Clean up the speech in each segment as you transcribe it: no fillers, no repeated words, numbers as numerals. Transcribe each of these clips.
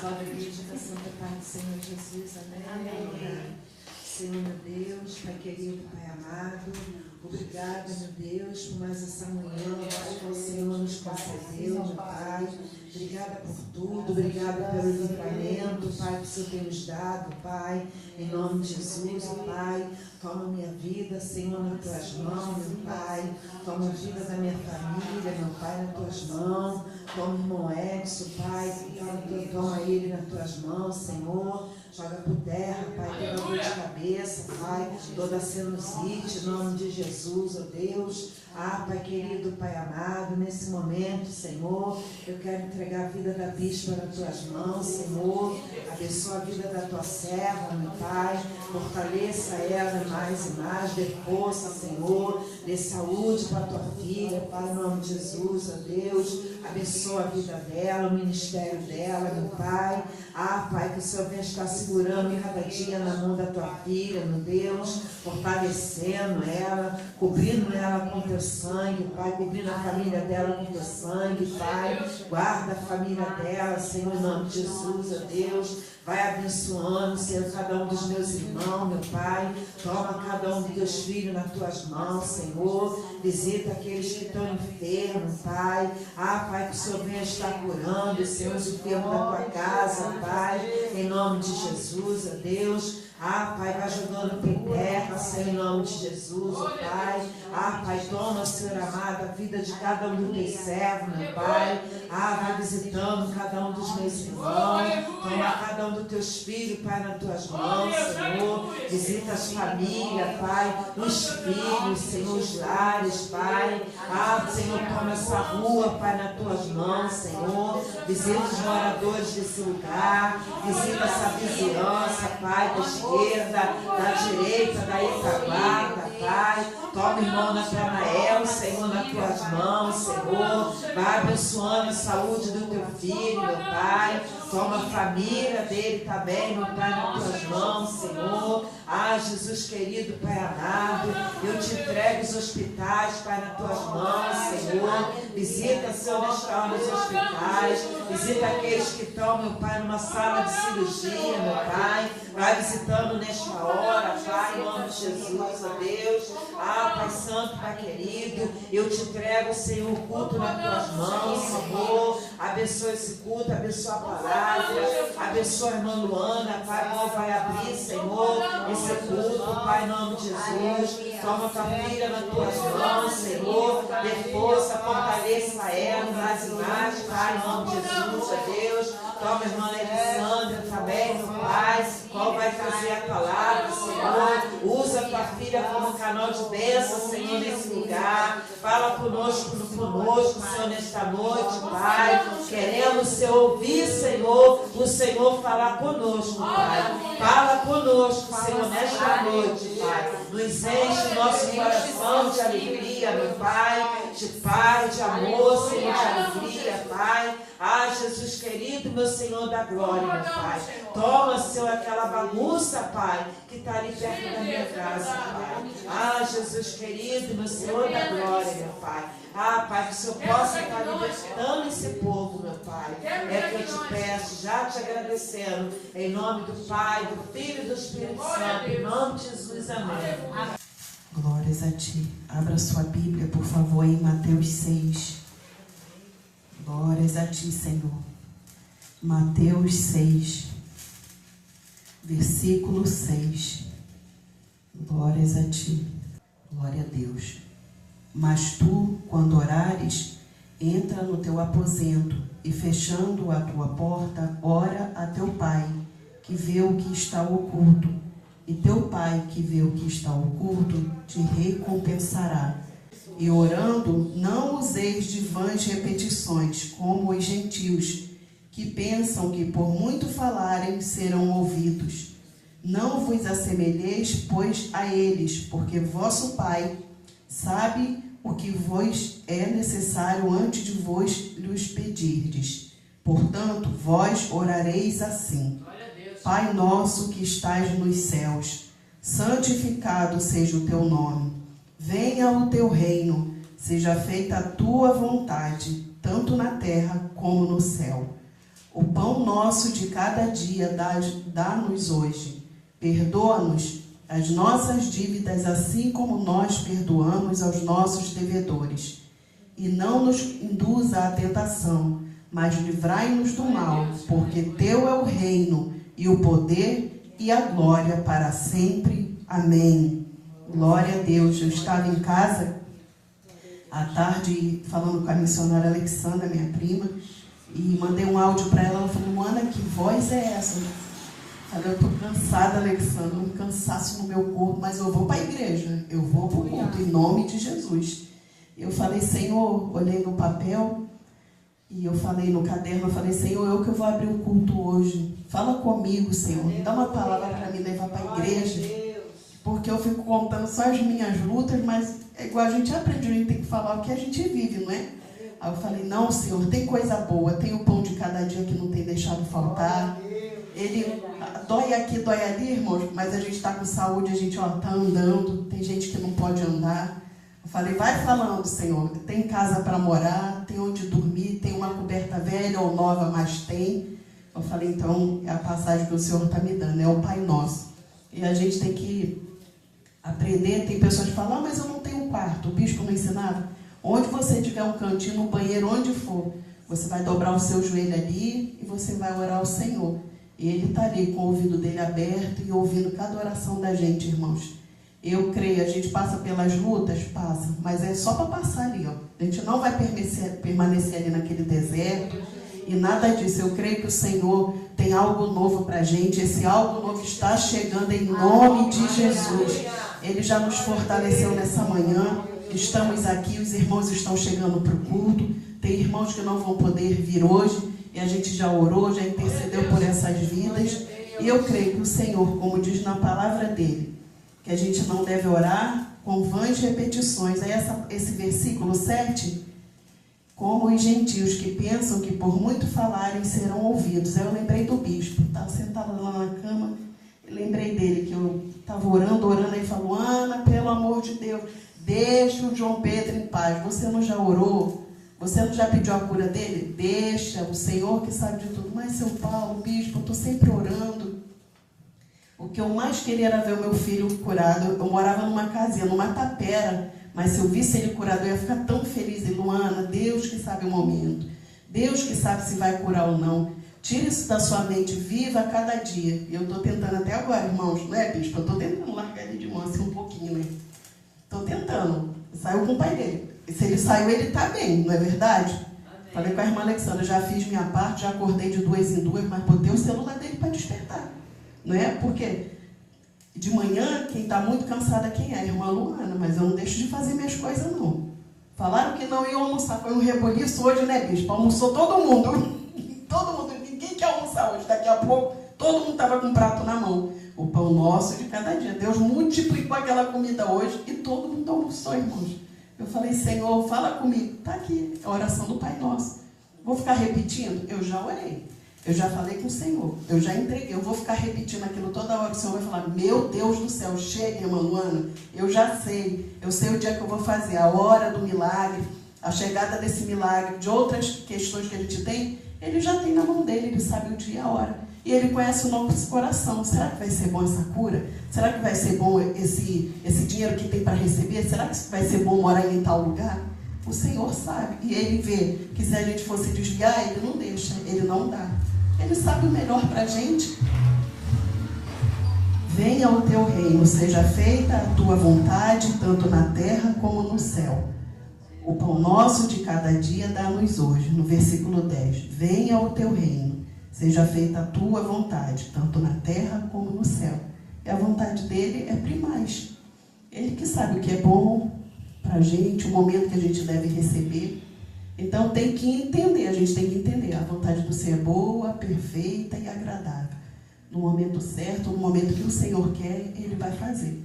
abençoada igreja da Santa Paz do Senhor Jesus, amém? Amém. Senhor, meu Deus, Pai querido, Pai amado, obrigada, meu Deus, por mais essa manhã, Pai, que o Senhor nos concedeu, meu Pai. Obrigada por tudo, obrigada pelo livramento, Pai, que o Senhor tem nos dado, Pai, em nome de Jesus, Pai. Toma minha vida, Senhor, nas tuas mãos, meu Pai. Toma a vida da minha família, meu Pai, nas tuas mãos. Toma o irmão Edson, Pai, toma ele nas tuas mãos, Senhor. Joga por terra, Pai, toda dor de cabeça, Pai, toda sinusite, em nome de Jesus, ó Deus. Ah, Pai querido, Pai amado, nesse momento, Senhor, eu quero entregar a vida da bispa nas tuas mãos, Senhor. Abençoa a vida da tua serva, meu Pai. Fortaleça ela mais e mais, dê força, Senhor. Dê saúde para a tua filha, Pai, em nome de Jesus, ó Deus. Abençoa a vida dela, o ministério dela, meu Pai. Ah, Pai, que o Senhor venha estar segurando cada dia na mão da tua filha, meu Deus, fortalecendo ela, cobrindo ela com teu sangue, Pai, cobrindo a família dela com teu sangue, Pai. Guarda a família dela, Senhor, em nome de Jesus, ó Deus. Vai abençoando, Senhor, cada um dos meus irmãos, meu Pai. Toma cada um dos teus filhos nas tuas mãos, Senhor. Visita aqueles que estão enfermos, Pai. Ah, Pai, que o Senhor venha estar curando, Senhor, os enfermos da tua casa, Pai. Em nome de Jesus, ó Deus. Ah, Pai, vai jogando por terra, Senhor, em nome de Jesus, ó Pai. Ah, Pai, toma, Senhor amado, a vida de cada um dos teus servos, meu Pai. Ah, vai visitando cada um dos meus irmãos. Toma cada um dos teus filhos, Pai, nas tuas mãos, Senhor. Visita as famílias, Pai, os filhos, Senhor, os lares, Pai. Ah, Senhor, toma essa rua, Pai, nas tuas mãos, Senhor. Visita os moradores desse lugar. Visita essa vizinhança, Pai, da esquerda, da direita, da Itaguata, Pai. Toma, irmão Natanael, Senhor, nas tuas mãos, Senhor. Vai abençoando a saúde do teu filho, meu Pai. Toma a família dele também, meu Pai, nas tuas mãos, Senhor. Ah, Jesus querido, Pai amado, eu te entrego os hospitais, Pai, nas tuas mãos, Senhor. Visita, Senhor, nesta hora os hospitais. Visita aqueles que estão, meu Pai, numa sala de cirurgia, meu Pai. Vai visitando nesta hora, Pai, em nome de Jesus, ó Deus. Ah, Pai Santo, Pai querido, eu te entrego, Senhor, o culto nas tuas mãos, Senhor. Abençoa esse culto, abençoa a palavra. Abençoa a irmã Luana, Pai, qual vai abrir, Senhor, esse culto, Pai, em nome de Jesus. Toma tua filha nas tuas mãos, Senhor. Dê força, fortaleça ela, mais e mais, Pai, em nome de Jesus, ó Deus. Toma a irmã Alexandra também, meu Pai, qual vai trazer a palavra, Senhor. Usa a tua filha como canal de bênção, Senhor, nesse lugar. Fala conosco, Senhor, nesta noite, Pai. Queremos, Senhor, ouvir, Senhor, o Senhor falar conosco, Pai. Fala conosco, Senhor, nesta noite, Pai. Nos enche o nosso coração de alegria, meu Pai, de paz, de amor, Senhor, de alegria, Pai. Ah, Jesus querido, meu Senhor da glória, meu Pai. Toma, Senhor, aquela bagunça, Pai, que está ali perto da minha casa, Pai. Ah, Jesus querido, meu Senhor da glória, meu Pai. Ah, Pai, que o Senhor possa estar libertando esse povo, meu Pai. É que eu te peço, já te agradecendo, em nome do Pai, do Filho e do Espírito Santo, em nome de Jesus, amém. Glórias a ti. Abra sua Bíblia, por favor, em Mateus 6. Glórias a ti, Senhor. Mateus 6, versículo 6. Glórias a ti. Glória a Deus. Mas tu, quando orares, entra no teu aposento e, fechando a tua porta, ora a teu Pai, que vê o que está oculto. E teu Pai, que vê o que está oculto, te recompensará. E orando, não useis de vãs repetições, como os gentios, que pensam que por muito falarem serão ouvidos. Não vos assemelheis, pois, a eles, porque vosso Pai sabe o que vos é necessário antes de vos lhes pedirdes. Portanto, vós orareis assim: Pai nosso que estás nos céus, santificado seja o teu nome. Venha o teu reino, seja feita a tua vontade, tanto na terra como no céu. O pão nosso de cada dia dá-nos hoje. Perdoa-nos as nossas dívidas, assim como nós perdoamos aos nossos devedores. E não nos induza à tentação, mas livrai-nos do mal, porque teu é o reino, e o poder e a glória para sempre. Amém. Glória a Deus. Eu estava em casa à tarde falando com a missionária Alexandra, minha prima, e mandei um áudio para ela. Ela falou: Ana, que voz é essa? Eu falei: eu estou cansada, Alexandra, um cansaço no meu corpo, mas eu vou para a igreja, eu vou para o culto, em nome de Jesus. Eu falei: Senhor, olhei no papel e eu falei no caderno, eu falei: Senhor, eu que vou abrir o culto hoje, fala comigo, Senhor, dá uma palavra para me levar para a igreja, porque eu fico contando só as minhas lutas, mas é igual a gente aprende, a gente tem que falar o que a gente vive, não é? Aí eu falei: não, Senhor, tem coisa boa, tem o pão de cada dia que não tem deixado faltar. Ele dói aqui, dói ali, irmãos, mas a gente está com saúde, a gente está andando, tem gente que não pode andar. Eu falei: vai falando, Senhor, tem casa para morar, tem onde dormir, tem uma coberta velha ou nova, mas tem. Eu falei: então é a passagem que o Senhor está me dando, é o Pai Nosso. E a gente tem que aprender. Tem pessoas que falam: mas eu não tenho um quarto, o bispo não ensinava. Onde você tiver um cantinho, no banheiro, onde for, você vai dobrar o seu joelho ali e você vai orar ao Senhor. E Ele está ali com o ouvido dele aberto e ouvindo cada oração da gente, irmãos. Eu creio, a gente passa pelas lutas, passa, mas é só para passar ali, ó. A gente não vai permanecer ali naquele deserto e nada disso. Eu creio que o Senhor tem algo novo para a gente. Esse algo novo está chegando em nome de Jesus. Ele já nos fortaleceu nessa manhã. Estamos aqui, os irmãos estão chegando para o culto. Tem irmãos que não vão poder vir hoje e a gente já orou, já intercedeu por essas vidas. E eu creio que o Senhor, como diz na palavra dele, que a gente não deve orar com vãs repetições. Aí esse versículo 7, como os gentios que pensam que por muito falarem serão ouvidos. Aí eu lembrei do bispo, estava sentado lá na cama, e lembrei dele, que eu estava orando, aí falou: Ana, pelo amor de Deus, deixa o João Pedro em paz. Você não já orou? Você não já pediu a cura dele? Deixa, o Senhor que sabe de tudo. Mas, seu Paulo, bispo, eu estou sempre orando. O que eu mais queria era ver o meu filho curado. Eu morava numa casinha, numa tapera, mas se eu visse ele curado, eu ia ficar tão feliz. E Luana, Deus que sabe o momento, Deus que sabe se vai curar ou não. Tira isso da sua mente, viva a cada dia. E eu estou tentando até agora, irmãos, não é, bispo? Eu estou tentando largar ele de mão assim um pouquinho, né? Estou tentando. Saiu com o pai dele. E se ele saiu, ele está bem, não é verdade? Amém. Falei com a irmã Alexandra, já fiz minha parte, já acordei de 2 em 2, mas botei o celular dele para despertar. Não é? Porque de manhã, quem está muito cansada, quem é? A irmã Luana, mas eu não deixo de fazer minhas coisas, não. Falaram que não iam almoçar, foi um reboliço hoje, né, bispo? Almoçou todo mundo. Todo mundo, ninguém quer almoçar hoje. Daqui a pouco, todo mundo estava com um prato na mão. O pão nosso de cada dia. Deus multiplicou aquela comida hoje e todo mundo almoçou, irmãos. Eu falei: Senhor, fala comigo. Está aqui, a oração do Pai Nosso. Vou ficar repetindo? Eu já orei. Eu já falei com o Senhor, eu já entreguei, eu vou ficar repetindo aquilo toda hora. O Senhor vai falar: meu Deus do céu, chega, irmã Luana, eu já sei, eu sei o dia que eu vou fazer, a hora do milagre, a chegada desse milagre, de outras questões que a gente tem, ele já tem na mão dele, ele sabe o dia e a hora. E ele conhece o nosso coração. Será que vai ser bom essa cura? Será que vai ser bom esse dinheiro que tem para receber? Será que vai ser bom morar em tal lugar? O Senhor sabe, e ele vê que se a gente fosse desviar, ele não deixa, ele não dá. Ele sabe o melhor para a gente. Venha o teu reino, seja feita a tua vontade, tanto na terra como no céu. O pão nosso de cada dia dá-nos hoje. No versículo 10. Venha o teu reino, seja feita a tua vontade, tanto na terra como no céu. E a vontade dele é primaz. Ele que sabe o que é bom para a gente, o momento que a gente deve receber. Então tem que entender, a gente tem que entender. A vontade do Senhor é boa, perfeita e agradável. No momento certo, no momento que o Senhor quer, Ele vai fazer.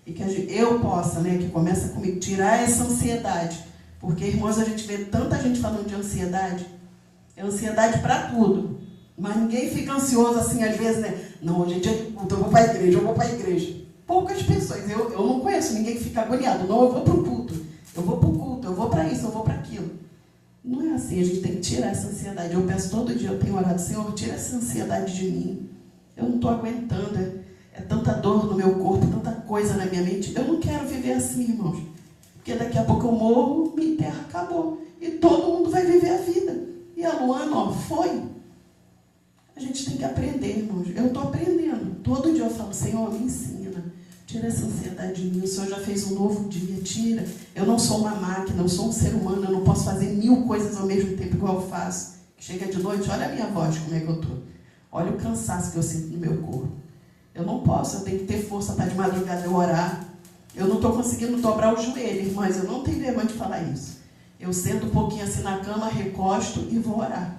E que eu possa, que começa comigo, tirar essa ansiedade. Porque, irmãos, a gente vê tanta gente falando de ansiedade. É ansiedade para tudo. Mas ninguém fica ansioso assim, às vezes, Não, hoje é dia de culto, eu vou para a igreja, Poucas pessoas, eu não conheço ninguém que fica agoniado. Não, eu vou para o culto, eu vou para o culto, eu vou para isso, eu vou para aquilo. Não é assim, a gente tem que tirar essa ansiedade. Eu peço todo dia, eu tenho orado, Senhor, tira essa ansiedade de mim. Eu não estou aguentando, é tanta dor no meu corpo, tanta coisa na minha mente. Eu não quero viver assim, irmãos. Porque daqui a pouco eu morro, minha terra acabou. E todo mundo vai viver a vida. E a Luana, ó, foi. A gente tem que aprender, irmãos. Eu estou aprendendo. Todo dia eu falo, Senhor, me ensina. Tira essa ansiedade de mim. O Senhor já fez um novo dia. Tira. Eu não sou uma máquina, eu sou um ser humano. Eu não posso fazer 1000 coisas ao mesmo tempo igual eu faço. Chega de noite, olha a minha voz, como é que eu estou. Olha o cansaço que eu sinto no meu corpo. Eu não posso, eu tenho que ter força para de madrugada eu orar. Eu não estou conseguindo dobrar o joelho, irmãs. Eu não tenho vergonha de falar isso. Eu sento um pouquinho assim na cama, recosto e vou orar.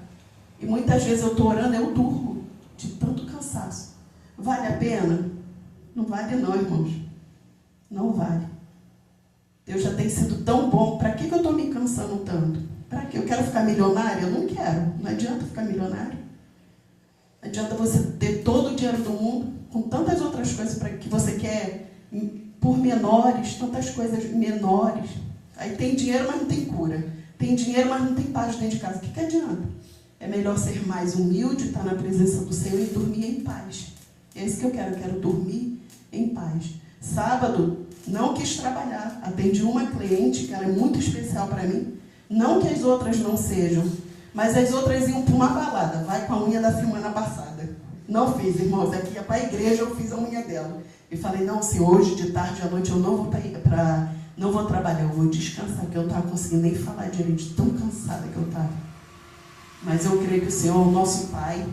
E muitas vezes eu estou orando, eu durmo de tanto cansaço. Vale a pena? Não vale não, irmãos. Não vale. Deus já tem sido tão bom. Para que eu estou me cansando tanto? Para quê? Eu quero ficar milionária? Eu não quero. Não adianta ficar milionário. Não adianta você ter todo o dinheiro do mundo, com tantas outras coisas para que você quer, por menores, tantas coisas menores. Aí tem dinheiro, mas não tem cura. Tem dinheiro, mas não tem paz dentro de casa. O que adianta? É melhor ser mais humilde, estar na presença do Senhor e dormir em paz. É isso que eu quero dormir em paz. Sábado, não quis trabalhar. Atendi uma cliente, que ela é muito especial para mim. Não que as outras não sejam, mas as outras iam para uma balada. Vai com a unha da semana passada. Não fiz, irmãos. Aqui ia para a igreja, eu fiz a unha dela. E falei, não, Senhor, hoje de tarde à noite eu não vou não vou trabalhar, eu vou descansar, porque eu não estava conseguindo nem falar direito, de tão cansada que eu estava. Mas eu creio que o Senhor é o nosso Pai.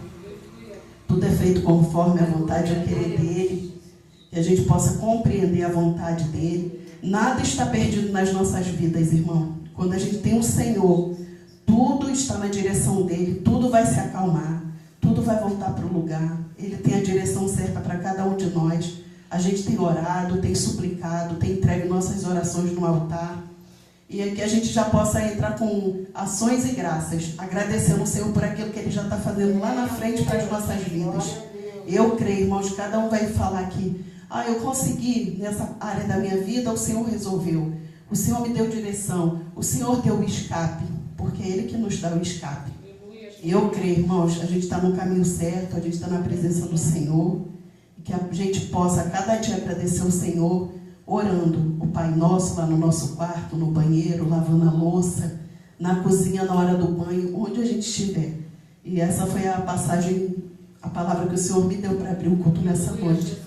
Tudo é feito conforme a vontade e o querer dEle. Que a gente possa compreender a vontade dEle. Nada está perdido nas nossas vidas, irmão. Quando a gente tem um Senhor, tudo está na direção dEle, tudo vai se acalmar, tudo vai voltar para o lugar. Ele tem a direção certa para cada um de nós. A gente tem orado, tem suplicado, tem entregue nossas orações no altar. E é que a gente já possa entrar com ações e graças, agradecendo o Senhor por aquilo que Ele já está fazendo lá na frente para as nossas vidas. Eu creio, irmãos, cada um vai falar aqui, eu consegui nessa área da minha vida, o Senhor resolveu. O Senhor me deu direção, o Senhor deu o escape, porque é Ele que nos dá o escape. E eu creio, irmãos, a gente está no caminho certo, a gente está na presença do Senhor. Que a gente possa cada dia agradecer ao Senhor, orando o Pai Nosso lá no nosso quarto, no banheiro, lavando a louça, na cozinha, na hora do banho, onde a gente estiver. E essa foi a passagem, a palavra que o Senhor me deu para abrir o culto nessa noite.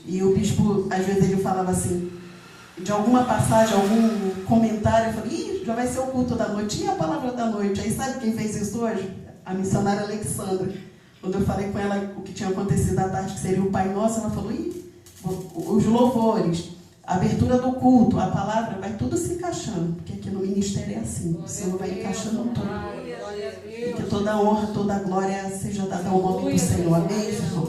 E o bispo, às vezes ele falava assim, de alguma passagem, algum comentário, eu falei, já vai ser o culto da noite, e a palavra da noite? Aí sabe quem fez isso hoje? A missionária Alexandra. Quando eu falei com ela o que tinha acontecido à tarde, que seria o Pai Nosso, ela falou, os louvores, a abertura do culto, a palavra, vai tudo se encaixando, porque aqui no ministério é assim, o Senhor vai encaixando tudo. E que toda a honra, toda a glória seja dada ao nome do Senhor. Amém, irmãos?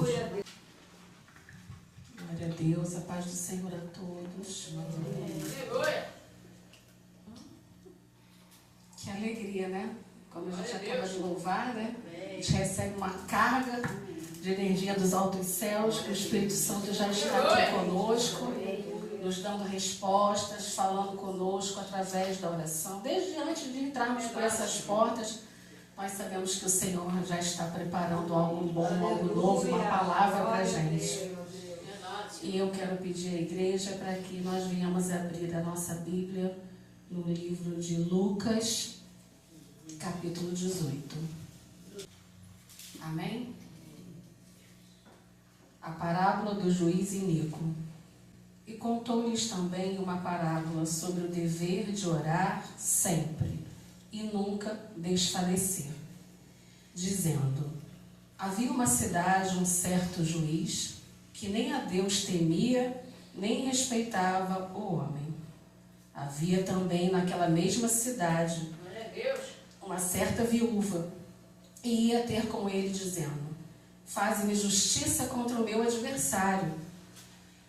Glória a Deus, a paz do Senhor a todos. Que alegria, né? Quando a gente acaba de louvar, né? A gente recebe uma carga de energia dos altos céus, que o Espírito Santo já está aqui conosco, nos dando respostas, falando conosco através da oração. Desde antes de entrarmos por essas portas, nós sabemos que o Senhor já está preparando algo bom, algo novo, uma palavra para a gente. E eu quero pedir à igreja para que nós venhamos abrir a nossa Bíblia no livro de Lucas, capítulo 18. Amém? A parábola do juiz iníquo. E contou-lhes também uma parábola sobre o dever de orar sempre e nunca desfalecer, dizendo: havia uma cidade um certo juiz que nem a Deus temia, nem respeitava o homem. Havia também naquela mesma cidade uma certa viúva, e ia ter com ele, dizendo: faze-me justiça contra o meu adversário.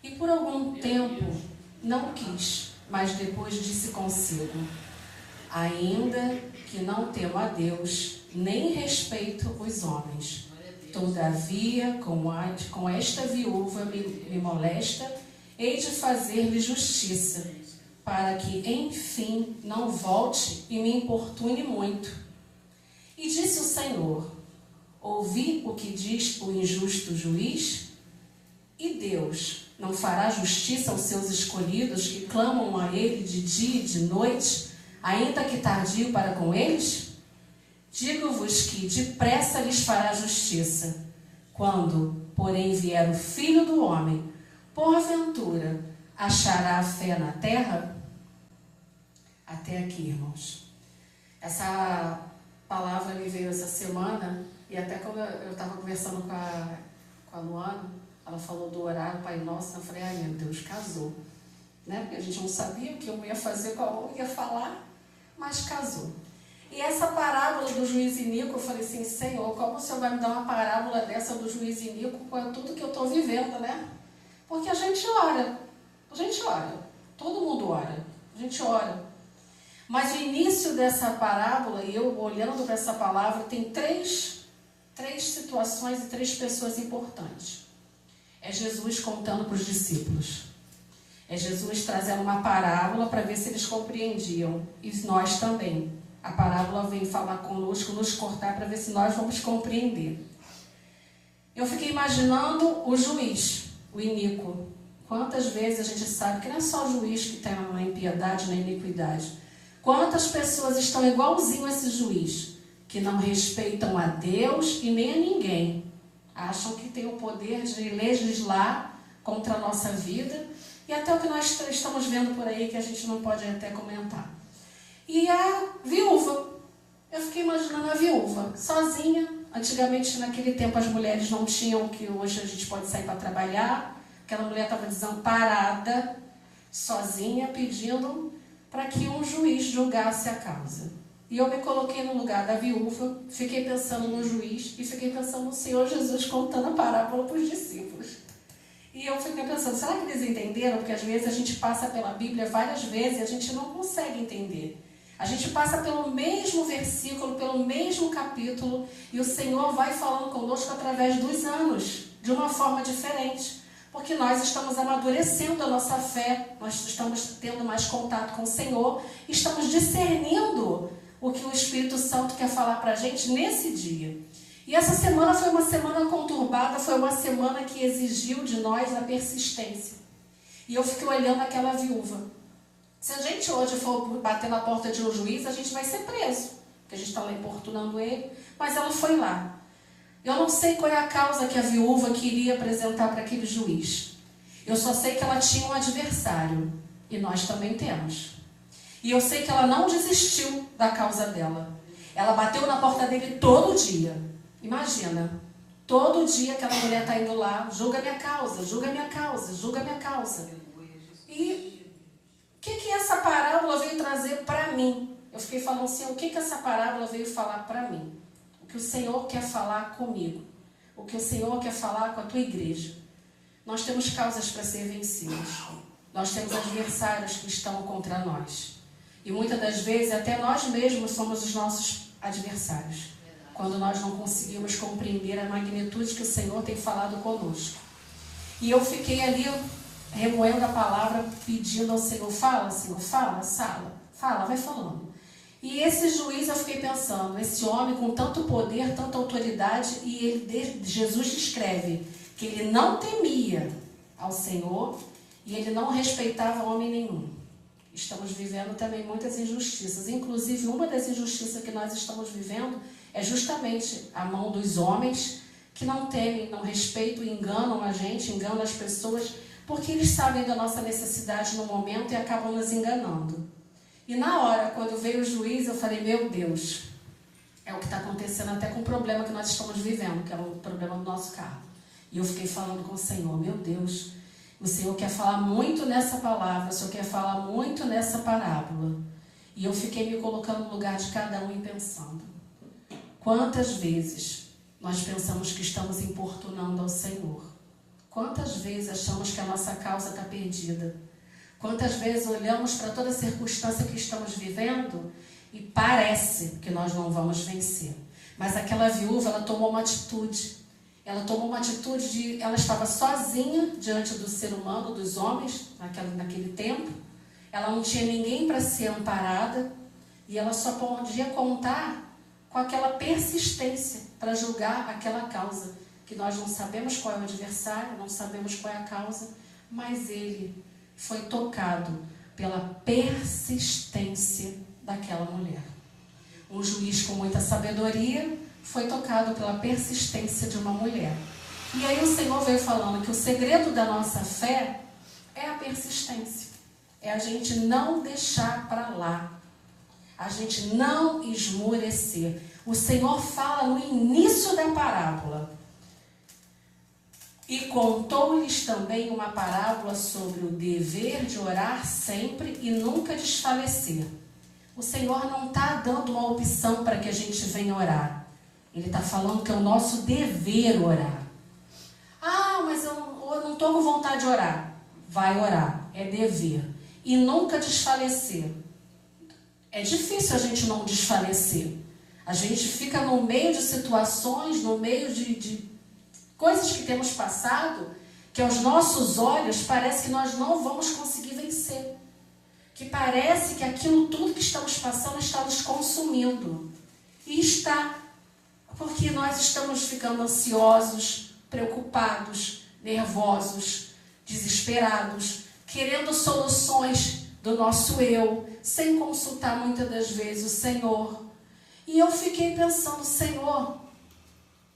E por algum tempo não quis, mas depois disse consigo: ainda que não temo a Deus, nem respeito os homens, todavia com esta viúva me molesta, hei de fazer-lhe justiça, para que, enfim, não volte e me importune muito. E disse o Senhor: ouvi o que diz o injusto juiz? E Deus não fará justiça aos seus escolhidos que clamam a Ele de dia e de noite, ainda que tardio para com eles? Digo-vos que depressa lhes fará justiça. Quando, porém, vier o Filho do Homem, porventura achará fé na terra? Até aqui, irmãos. Essa palavra me veio essa semana, e até quando eu estava conversando com a Luana, ela falou do horário Pai Nosso, eu falei, ai meu Deus, casou. Né? Porque a gente não sabia o que eu ia fazer, qual eu ia falar, mas casou. E essa parábola do juiz iníquo, eu falei assim, Senhor, como o Senhor vai me dar uma parábola dessa do juiz iníquo com tudo que eu estou vivendo, né? Porque a gente ora, todo mundo ora, a gente ora. Mas o início dessa parábola, e eu olhando para essa palavra, tem três situações e 3 pessoas importantes. É Jesus contando para os discípulos. É Jesus trazendo uma parábola para ver se eles compreendiam. E nós também. A parábola vem falar conosco, nos cortar para ver se nós vamos compreender. Eu fiquei imaginando o juiz, o iníquo. Quantas vezes a gente sabe que não é só o juiz que tem uma impiedade, na iniquidade. Quantas pessoas estão igualzinho a esse juiz, que não respeitam a Deus e nem a ninguém. Acham que tem o poder de legislar contra a nossa vida e até o que nós estamos vendo por aí que a gente não pode até comentar. E a viúva, eu fiquei imaginando a viúva, sozinha. Antigamente, naquele tempo, as mulheres não tinham o que hoje a gente pode sair para trabalhar. Aquela mulher estava desamparada, sozinha, pedindo para que um juiz julgasse a causa. E eu me coloquei no lugar da viúva, fiquei pensando no juiz e fiquei pensando no Senhor Jesus contando a parábola para os discípulos. E eu fiquei pensando, será que eles entenderam? Porque às vezes a gente passa pela Bíblia várias vezes e a gente não consegue entender. A gente passa pelo mesmo versículo, pelo mesmo capítulo, e o Senhor vai falando conosco através dos anos, de uma forma diferente. Porque nós estamos amadurecendo a nossa fé, nós estamos tendo mais contato com o Senhor, estamos discernindo o que o Espírito Santo quer falar para a gente nesse dia. E essa semana foi uma semana conturbada, foi uma semana que exigiu de nós a persistência. E eu fiquei olhando aquela viúva. Se a gente hoje for bater na porta de um juiz, a gente vai ser preso, porque a gente está lá importunando ele, mas ela foi lá. Eu não sei qual é a causa que a viúva queria apresentar para aquele juiz. Eu só sei que ela tinha um adversário, e nós também temos. E eu sei que ela não desistiu da causa dela. Ela bateu na porta dele todo dia. Imagina, todo dia aquela mulher está indo lá, julga minha causa, julga minha causa, julga minha causa. E o que essa parábola veio trazer para mim? Eu fiquei falando assim, o que essa parábola veio falar para mim? O que o Senhor quer falar comigo? O que o Senhor quer falar com a tua igreja? Nós temos causas para ser vencidas. Nós temos adversários que estão contra nós. E muitas das vezes até nós mesmos somos os nossos adversários. Quando nós não conseguimos compreender a magnitude que o Senhor tem falado conosco. E eu fiquei ali remoendo a palavra, pedindo ao Senhor, fala, Senhor, fala, vai falando. E esse juiz, eu fiquei pensando, esse homem com tanto poder, tanta autoridade, e Jesus descreve que ele não temia ao Senhor e ele não respeitava homem nenhum. Estamos vivendo também muitas injustiças, inclusive uma das injustiças que nós estamos vivendo é justamente a mão dos homens que não temem, não respeitam e enganam a gente, enganam as pessoas, porque eles sabem da nossa necessidade no momento e acabam nos enganando. E na hora, quando veio o juiz, eu falei, meu Deus, é o que está acontecendo até com o problema que nós estamos vivendo, que é o problema do nosso carro. E eu fiquei falando com o Senhor, meu Deus, o Senhor quer falar muito nessa palavra, o Senhor quer falar muito nessa parábola. E eu fiquei me colocando no lugar de cada um e pensando, quantas vezes nós pensamos que estamos importunando ao Senhor? Quantas vezes achamos que a nossa causa está perdida? Quantas vezes olhamos para toda a circunstância que estamos vivendo e parece que nós não vamos vencer. Mas aquela viúva, ela tomou uma atitude. Ela tomou uma atitude ela estava sozinha diante do ser humano, dos homens, naquele tempo. ela não tinha ninguém para ser amparada e ela só podia contar com aquela persistência para julgar aquela causa, que nós não sabemos qual é o adversário, não sabemos qual é a causa, mas ele foi tocado pela persistência daquela mulher. Um juiz com muita sabedoria foi tocado pela persistência de uma mulher. E aí o Senhor veio falando que o segredo da nossa fé é a persistência. É a gente não deixar para lá. A gente não esmorecer. O Senhor fala no início da parábola. E contou-lhes também uma parábola sobre o dever de orar sempre e nunca desfalecer. O Senhor não está dando uma opção para que a gente venha orar. Ele está falando que é o nosso dever orar. Ah, mas eu não estou com vontade de orar. Vai orar, é dever. E nunca desfalecer. É difícil a gente não desfalecer. A gente fica no meio de situações, no meio de coisas que temos passado, que aos nossos olhos parece que nós não vamos conseguir vencer. Que parece que aquilo tudo que estamos passando está nos consumindo. E está, porque nós estamos ficando ansiosos, preocupados, nervosos, desesperados, querendo soluções do nosso eu, sem consultar muitas das vezes o Senhor. E eu fiquei pensando, Senhor,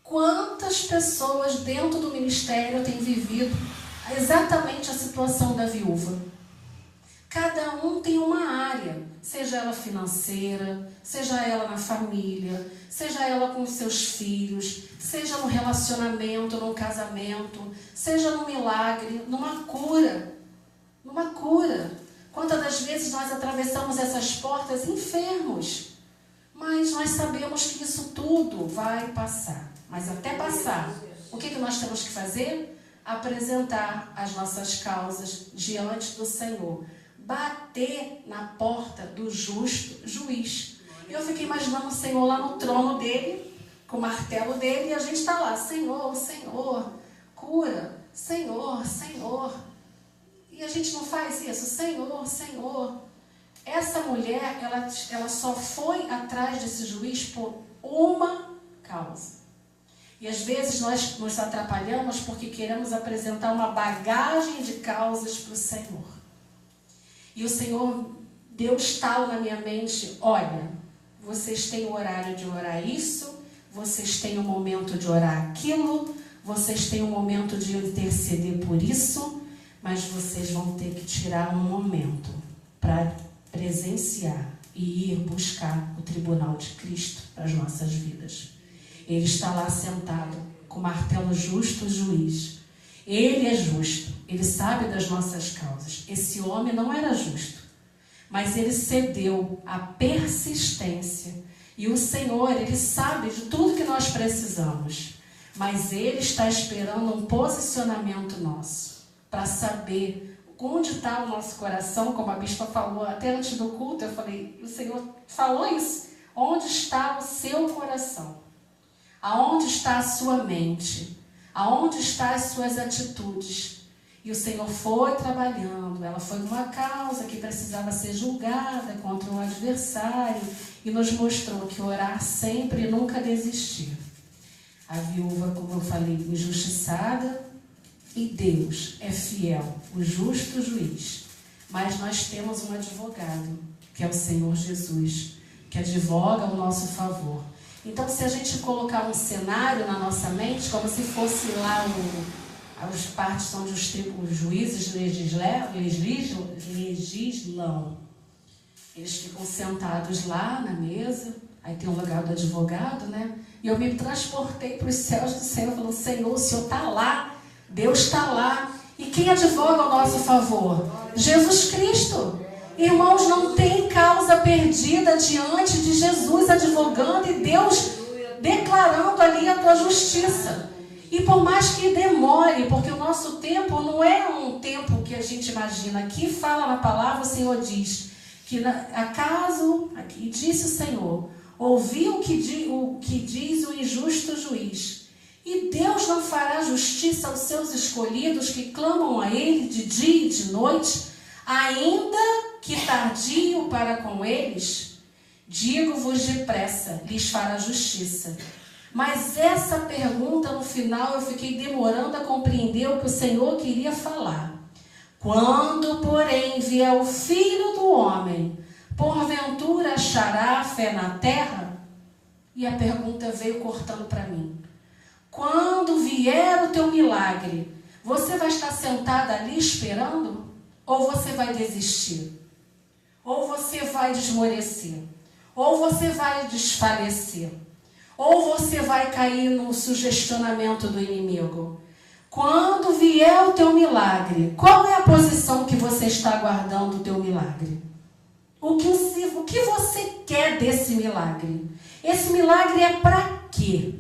quantas pessoas dentro do ministério têm vivido exatamente a situação da viúva? Cada um tem uma área, seja ela financeira, seja ela na família, seja ela com os seus filhos, seja no relacionamento, num casamento, seja num milagre, numa cura. Numa cura. Quantas das vezes nós atravessamos essas portas enfermos, mas nós sabemos que isso tudo vai passar. Mas até passar, o que nós temos que fazer? Apresentar as nossas causas diante do Senhor. Bater na porta do justo juiz. E eu fiquei imaginando o Senhor lá no trono dele, com o martelo dele, e a gente está lá, Senhor, Senhor, cura, Senhor, Senhor. E a gente não faz isso, Senhor, Senhor. Essa mulher, ela só foi atrás desse juiz por uma causa. E às vezes nós nos atrapalhamos porque queremos apresentar uma bagagem de causas para o Senhor. E o Senhor deu estalo na minha mente, olha, vocês têm o horário de orar isso, vocês têm o momento de orar aquilo, vocês têm o momento de interceder por isso, mas vocês vão ter que tirar um momento para presenciar e ir buscar o tribunal de Cristo para as nossas vidas. Ele está lá sentado com o martelo justo juiz. Ele é justo, ele sabe das nossas causas. Esse homem não era justo, mas ele cedeu à persistência. E o Senhor, ele sabe de tudo que nós precisamos, mas ele está esperando um posicionamento nosso, para saber onde está o nosso coração, como a bispa falou, até antes do culto, eu falei, o Senhor falou isso, onde está o seu coração? Aonde está a sua mente? Aonde estão as suas atitudes? E o Senhor foi trabalhando, ela foi uma causa que precisava ser julgada contra o adversário e nos mostrou que orar sempre e nunca desistir. A viúva, como eu falei, injustiçada, e Deus é fiel, o justo juiz. Mas nós temos um advogado, que é o Senhor Jesus, que advoga ao nosso favor. Então, se a gente colocar um cenário na nossa mente, como se fosse lá as partes onde os juízes legislam, eles ficam sentados lá na mesa, aí tem o lugar do advogado, né? E eu me transportei para os céus do Senhor, falando, Senhor, o Senhor está lá, Deus está lá. E quem advoga ao nosso favor? Jesus Cristo. Irmãos, não tem causa perdida diante de Jesus advogando e Deus declarando ali a tua justiça. E por mais que demore, porque o nosso tempo não é um tempo que a gente imagina. Aqui fala na palavra, o Senhor diz que acaso, aqui disse o Senhor, ouvi o que diz o injusto juiz. E Deus não fará justiça aos seus escolhidos que clamam a Ele de dia e de noite, ainda que tardio para com eles? Digo-vos depressa, lhes fará justiça. Mas essa pergunta, no final, eu fiquei demorando a compreender o que o Senhor queria falar. Quando, porém, vier o Filho do Homem, porventura achará fé na terra? E a pergunta veio cortando para mim. Quando vier o teu milagre, você vai estar sentada ali esperando? Ou você vai desistir? Ou você vai desmorecer? Ou você vai desfalecer? Ou você vai cair no sugestionamento do inimigo? Quando vier o teu milagre, qual é a posição que você está aguardando o teu milagre? O que você quer desse milagre? Esse milagre é para quê?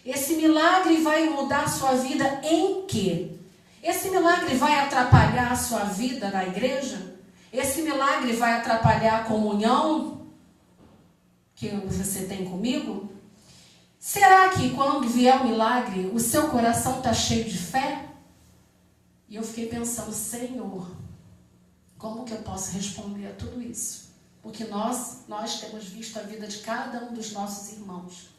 Esse milagre vai mudar a sua vida em quê? Esse milagre vai atrapalhar a sua vida na igreja? Esse milagre vai atrapalhar a comunhão que você tem comigo? Será que quando vier o milagre, o seu coração está cheio de fé? E eu fiquei pensando, Senhor, como que eu posso responder a tudo isso? Porque nós temos visto a vida de cada um dos nossos irmãos.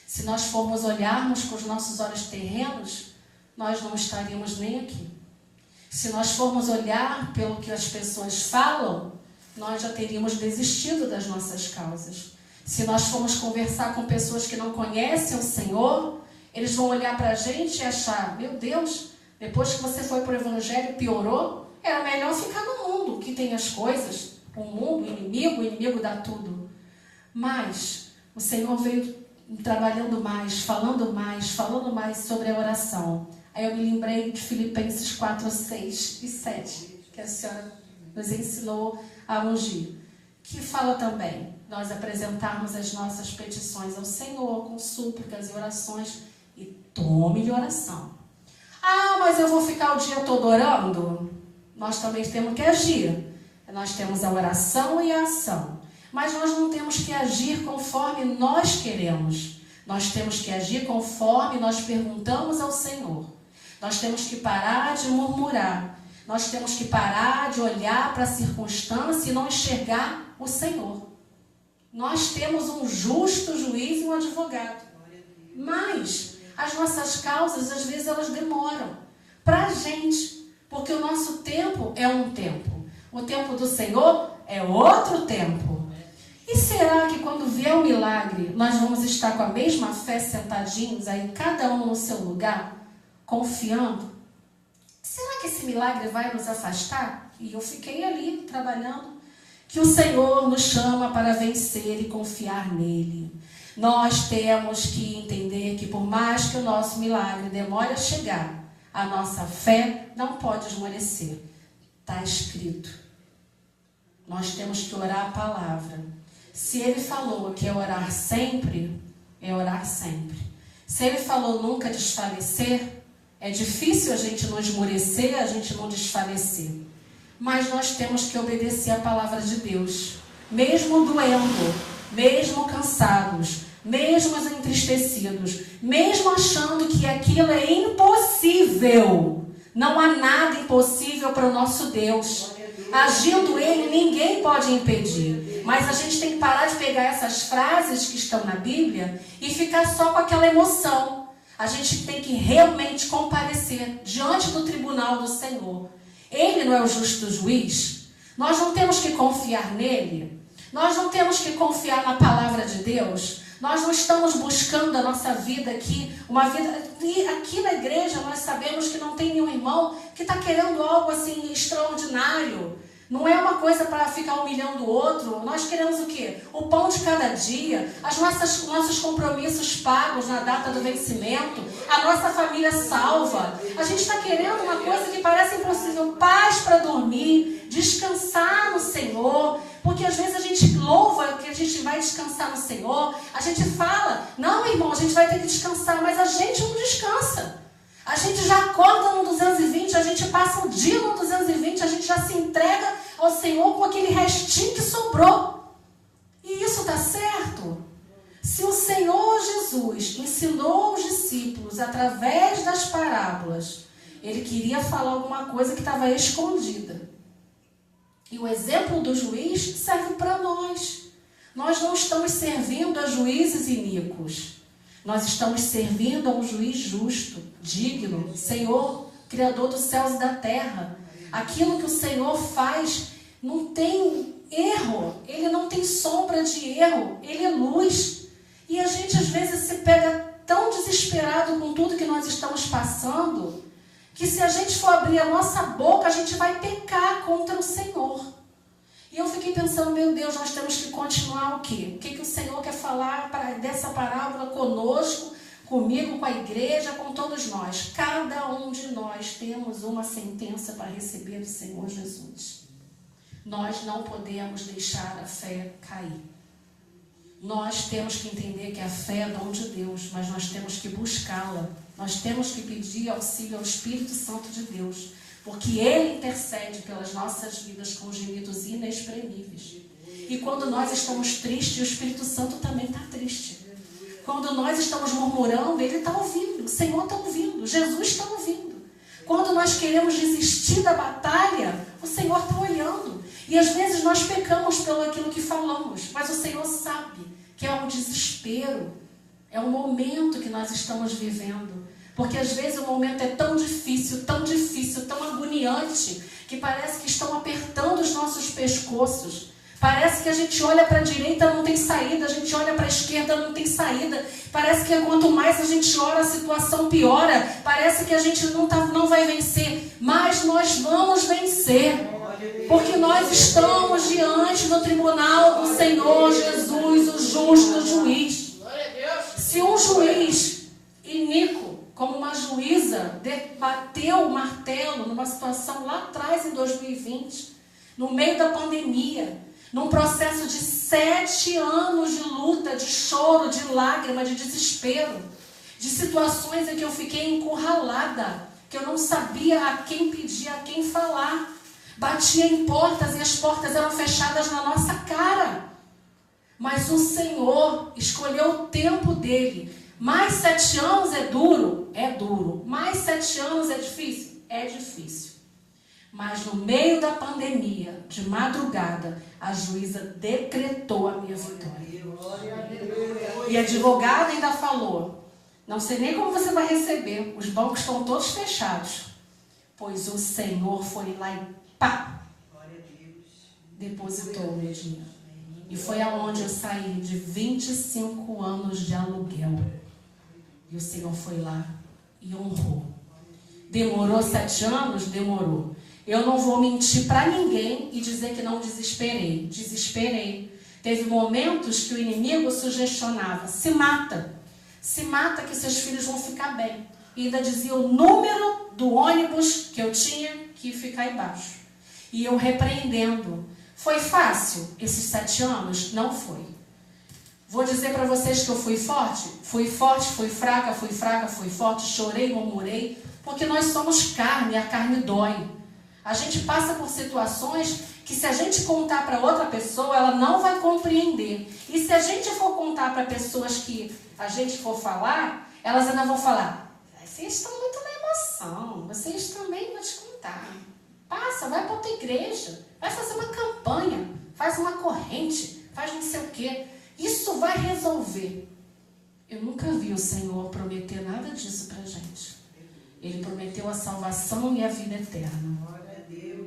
Se nós formos olharmos com os nossos olhos terrenos, nós não estaríamos nem aqui. Se nós formos olhar pelo que as pessoas falam, nós já teríamos desistido das nossas causas. Se nós formos conversar com pessoas que não conhecem o Senhor, eles vão olhar para a gente e achar, meu Deus, depois que você foi para o Evangelho piorou, era melhor ficar no mundo, que tem as coisas, o mundo, o inimigo dá tudo. Mas o Senhor veio trabalhando mais, falando mais sobre a oração. Aí eu me lembrei de Filipenses 4, 6 e 7, que a senhora nos ensinou a ungir, que fala também, nós apresentarmos as nossas petições ao Senhor com súplicas e orações e tome-lhe oração. Ah, mas eu vou ficar o dia todo orando? Nós também temos que agir. Nós temos a oração e a ação. Mas nós não temos que agir conforme nós queremos. Nós temos que agir conforme nós perguntamos ao Senhor. Nós temos que parar de murmurar. Nós temos que parar de olhar para a circunstância e não enxergar o Senhor. Nós temos um justo juiz e um advogado. Mas as nossas causas, às vezes, elas demoram para a gente. Porque o nosso tempo é um tempo. O tempo do Senhor é outro tempo. E será que quando vier o milagre, nós vamos estar com a mesma fé sentadinhos aí, cada um no seu lugar, confiando? Será que esse milagre vai nos afastar? E eu fiquei ali trabalhando. Que o Senhor nos chama para vencer e confiar nele. Nós temos que entender que por mais que o nosso milagre demore a chegar, a nossa fé não pode esmorecer. Está escrito. Nós temos que orar a palavra. Se ele falou que é orar sempre, é orar sempre. Se ele falou nunca desfalecer, é difícil a gente não esmorecer, a gente não desfalecer. Mas nós temos que obedecer a palavra de Deus. Mesmo doendo, mesmo cansados, mesmo entristecidos, mesmo achando que aquilo é impossível. Não há nada impossível para o nosso Deus. Agindo ele, ninguém pode impedir. Mas a gente tem que parar de pegar essas frases que estão na Bíblia e ficar só com aquela emoção. A gente tem que realmente comparecer diante do tribunal do Senhor. Ele não é o justo juiz? Nós não temos que confiar nele? Nós não temos que confiar na palavra de Deus? Nós não estamos buscando a nossa vida aqui, uma vida... E aqui na igreja nós sabemos que não tem nenhum irmão que está querendo algo assim extraordinário. Não é uma coisa para ficar humilhando o outro. Nós queremos o quê? O pão de cada dia, nossos compromissos pagos na data do vencimento, a nossa família salva. A gente está querendo uma coisa que parece impossível, paz para dormir, descansar no Senhor. Porque às vezes a gente louva que a gente vai descansar no Senhor. A gente fala, não irmão, a gente vai ter que descansar, mas a gente não descansa. A gente já acorda no 220, a gente passa um dia no 220, a gente já se entrega ao Senhor com aquele restinho que sobrou. E isso está certo? Se o Senhor Jesus ensinou os discípulos através das parábolas, ele queria falar alguma coisa que estava escondida. E o exemplo do juiz serve para nós. Nós não estamos servindo a juízes iníquos. Nós estamos servindo a um juiz justo, digno, Senhor, Criador dos céus e da terra. Aquilo que o Senhor faz não tem erro, Ele não tem sombra de erro, Ele é luz. E a gente às vezes se pega tão desesperado com tudo que nós estamos passando, que se a gente for abrir a nossa boca, a gente vai pecar contra o Senhor. E eu fiquei pensando, meu Deus, nós temos que continuar o quê? O que o Senhor quer falar dessa parábola conosco, comigo, com a igreja, com todos nós? Cada um de nós temos uma sentença para receber do Senhor Jesus. Nós não podemos deixar a fé cair. Nós temos que entender que a fé é dom de Deus, mas nós temos que buscá-la. Nós temos que pedir auxílio ao Espírito Santo de Deus, porque Ele intercede pelas nossas vidas com gemidos inexprimíveis. E quando nós estamos tristes, o Espírito Santo também está triste. Quando nós estamos murmurando, Ele está ouvindo, o Senhor está ouvindo, Jesus está ouvindo. Quando nós queremos desistir da batalha, o Senhor está olhando. E às vezes nós pecamos pelo aquilo que falamos, mas o Senhor sabe que é um desespero, é um momento que nós estamos vivendo. Porque às vezes o momento é tão difícil, tão agoniante, que parece que estão apertando os nossos pescoços. Parece que a gente olha para a direita, não tem saída, a gente olha para a esquerda, não tem saída. Parece que quanto mais a gente ora, a situação piora. Parece que a gente não vai vencer, mas nós vamos vencer. Porque nós estamos diante do tribunal do Senhor Jesus, o justo juiz. Se um juiz iníquo, como uma juíza, bateu o martelo numa situação lá atrás, em 2020, no meio da pandemia, num processo de 7 anos de luta, de choro, de lágrima, de desespero, de situações em que eu fiquei encurralada, que eu não sabia a quem pedir, a quem falar. Batia em portas e as portas eram fechadas na nossa cara. Mas o Senhor escolheu o tempo dele. Mais 7 anos é duro? É duro. Mais 7 anos é difícil? É difícil. Mas no meio da pandemia, de madrugada, a juíza decretou a minha vitória. E a advogada ainda falou, não sei nem como você vai receber, os bancos estão todos fechados. Pois o Senhor foi lá e pá! Depositou o meu dinheiro. E foi aonde eu saí de 25 anos de aluguel. E o Senhor foi lá e honrou. Demorou 7 anos? Demorou. Eu não vou mentir para ninguém e dizer que não desesperei. Desesperei. Teve momentos que o inimigo sugestionava, se mata que seus filhos vão ficar bem. E ainda dizia o número do ônibus que eu tinha que ficar embaixo. E eu repreendendo. Foi fácil esses 7 anos? Não foi. Vou dizer para vocês que eu fui forte? Fui forte, fui fraca, fui forte, chorei, murmurei, porque nós somos carne, a carne dói. A gente passa por situações que se a gente contar para outra pessoa, ela não vai compreender. E se a gente for contar para pessoas que a gente for falar, elas ainda vão falar, vocês estão muito na emoção, vocês também vão te contar. Passa, vai para outra igreja, vai fazer uma campanha, faz uma corrente, faz não sei o quê. Isso vai resolver. Eu nunca vi o Senhor prometer nada disso para a gente. Ele prometeu a salvação e a vida eterna.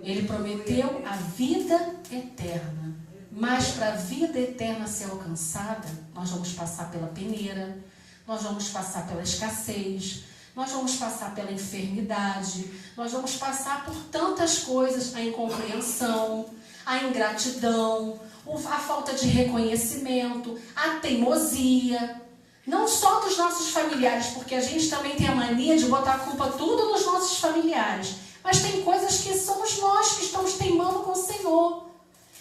Ele prometeu a vida eterna. Mas para a vida eterna ser alcançada, nós vamos passar pela peneira, nós vamos passar pela escassez, nós vamos passar pela enfermidade, nós vamos passar por tantas coisas, a incompreensão, a ingratidão, a falta de reconhecimento, a teimosia, não só dos nossos familiares, porque a gente também tem a mania de botar a culpa tudo nos nossos familiares, mas tem coisas que somos nós que estamos teimando com o Senhor.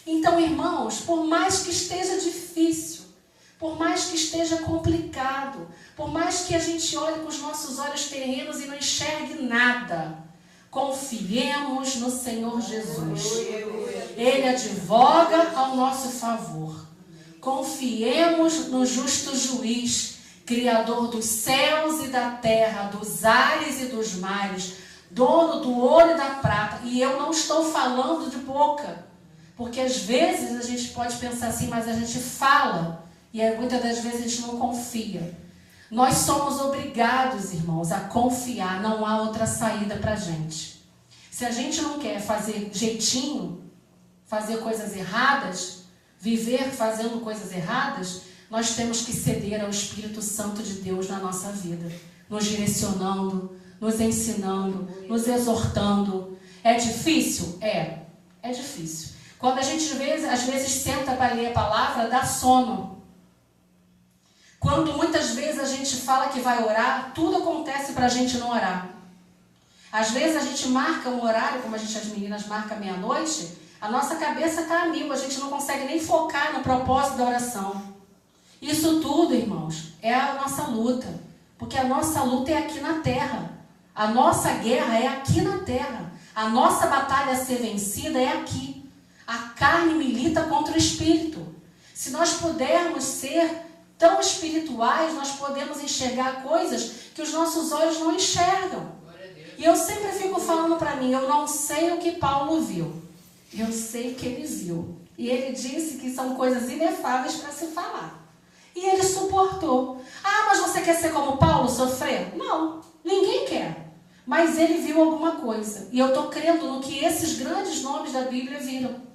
Então, irmãos, por mais que esteja difícil, por mais que esteja complicado, por mais que a gente olhe com os nossos olhos terrenos e não enxergue nada, confiemos no Senhor Jesus. Ele advoga ao nosso favor. Confiemos no justo juiz, Criador dos céus e da terra, dos ares e dos mares, dono do ouro e da prata. E eu não estou falando de boca. Porque às vezes a gente pode pensar assim, mas a gente fala e muitas das vezes a gente não confia. Nós somos obrigados, irmãos, a confiar, não há outra saída para a gente. Se a gente não quer fazer jeitinho, fazer coisas erradas, viver fazendo coisas erradas, nós temos que ceder ao Espírito Santo de Deus na nossa vida, nos direcionando, nos ensinando, nos exortando. É difícil? É difícil. Quando a gente às vezes senta para ler a palavra, dá sono. Quando muitas vezes a gente fala que vai orar, tudo acontece para a gente não orar. Às vezes a gente marca um horário, como as meninas marcam meia-noite, a nossa cabeça está a mil, a gente não consegue nem focar no propósito da oração. Isso tudo, irmãos, é a nossa luta. Porque a nossa luta é aqui na terra. A nossa guerra é aqui na terra. A nossa batalha a ser vencida é aqui. A carne milita contra o espírito. Se nós pudermos ser tão espirituais, nós podemos enxergar coisas que os nossos olhos não enxergam. E eu sempre fico falando para mim, eu não sei o que Paulo viu. Eu sei o que ele viu. E ele disse que são coisas inefáveis para se falar. E ele suportou. Ah, mas você quer ser como Paulo, sofrer? Não, ninguém quer. Mas ele viu alguma coisa. E eu estou crendo no que esses grandes nomes da Bíblia viram.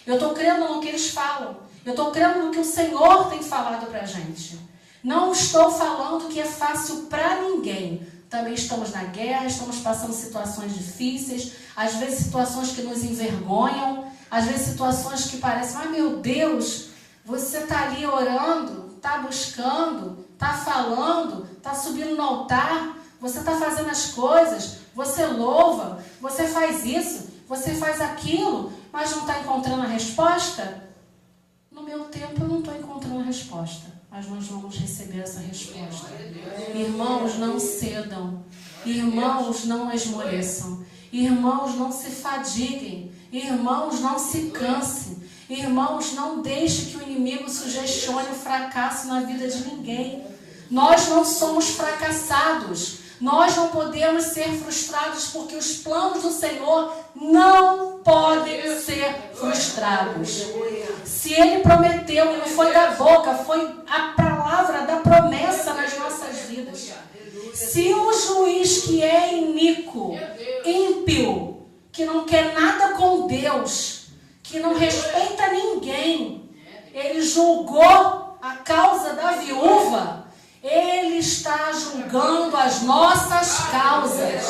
Eu estou crendo no que eles falam. Eu estou crendo no que o Senhor tem falado para a gente. Não estou falando que é fácil para ninguém. Também estamos na guerra, estamos passando situações difíceis, às vezes situações que nos envergonham, às vezes situações que parecem, ai meu Deus, você está ali orando, está buscando, está falando, está subindo no altar, você está fazendo as coisas, você louva, você faz isso, você faz aquilo, mas não está encontrando a resposta? No meu tempo eu não estou encontrando a resposta. Mas nós vamos receber essa resposta. Irmãos, não cedam. Irmãos, não esmoreçam. Irmãos, não se fadiguem. Irmãos, não se cansem. Irmãos, não deixe que o inimigo sugestione o fracasso na vida de ninguém. Nós não somos fracassados. Nós não podemos ser frustrados porque os planos do Senhor não podem ser frustrados. Se Ele prometeu, e não foi da boca, foi a palavra da promessa nas nossas vidas. Se o juiz que é iníquo, ímpio, que não quer nada com Deus, que não respeita ninguém, ele julgou a causa da viúva, ele está julgando as nossas causas.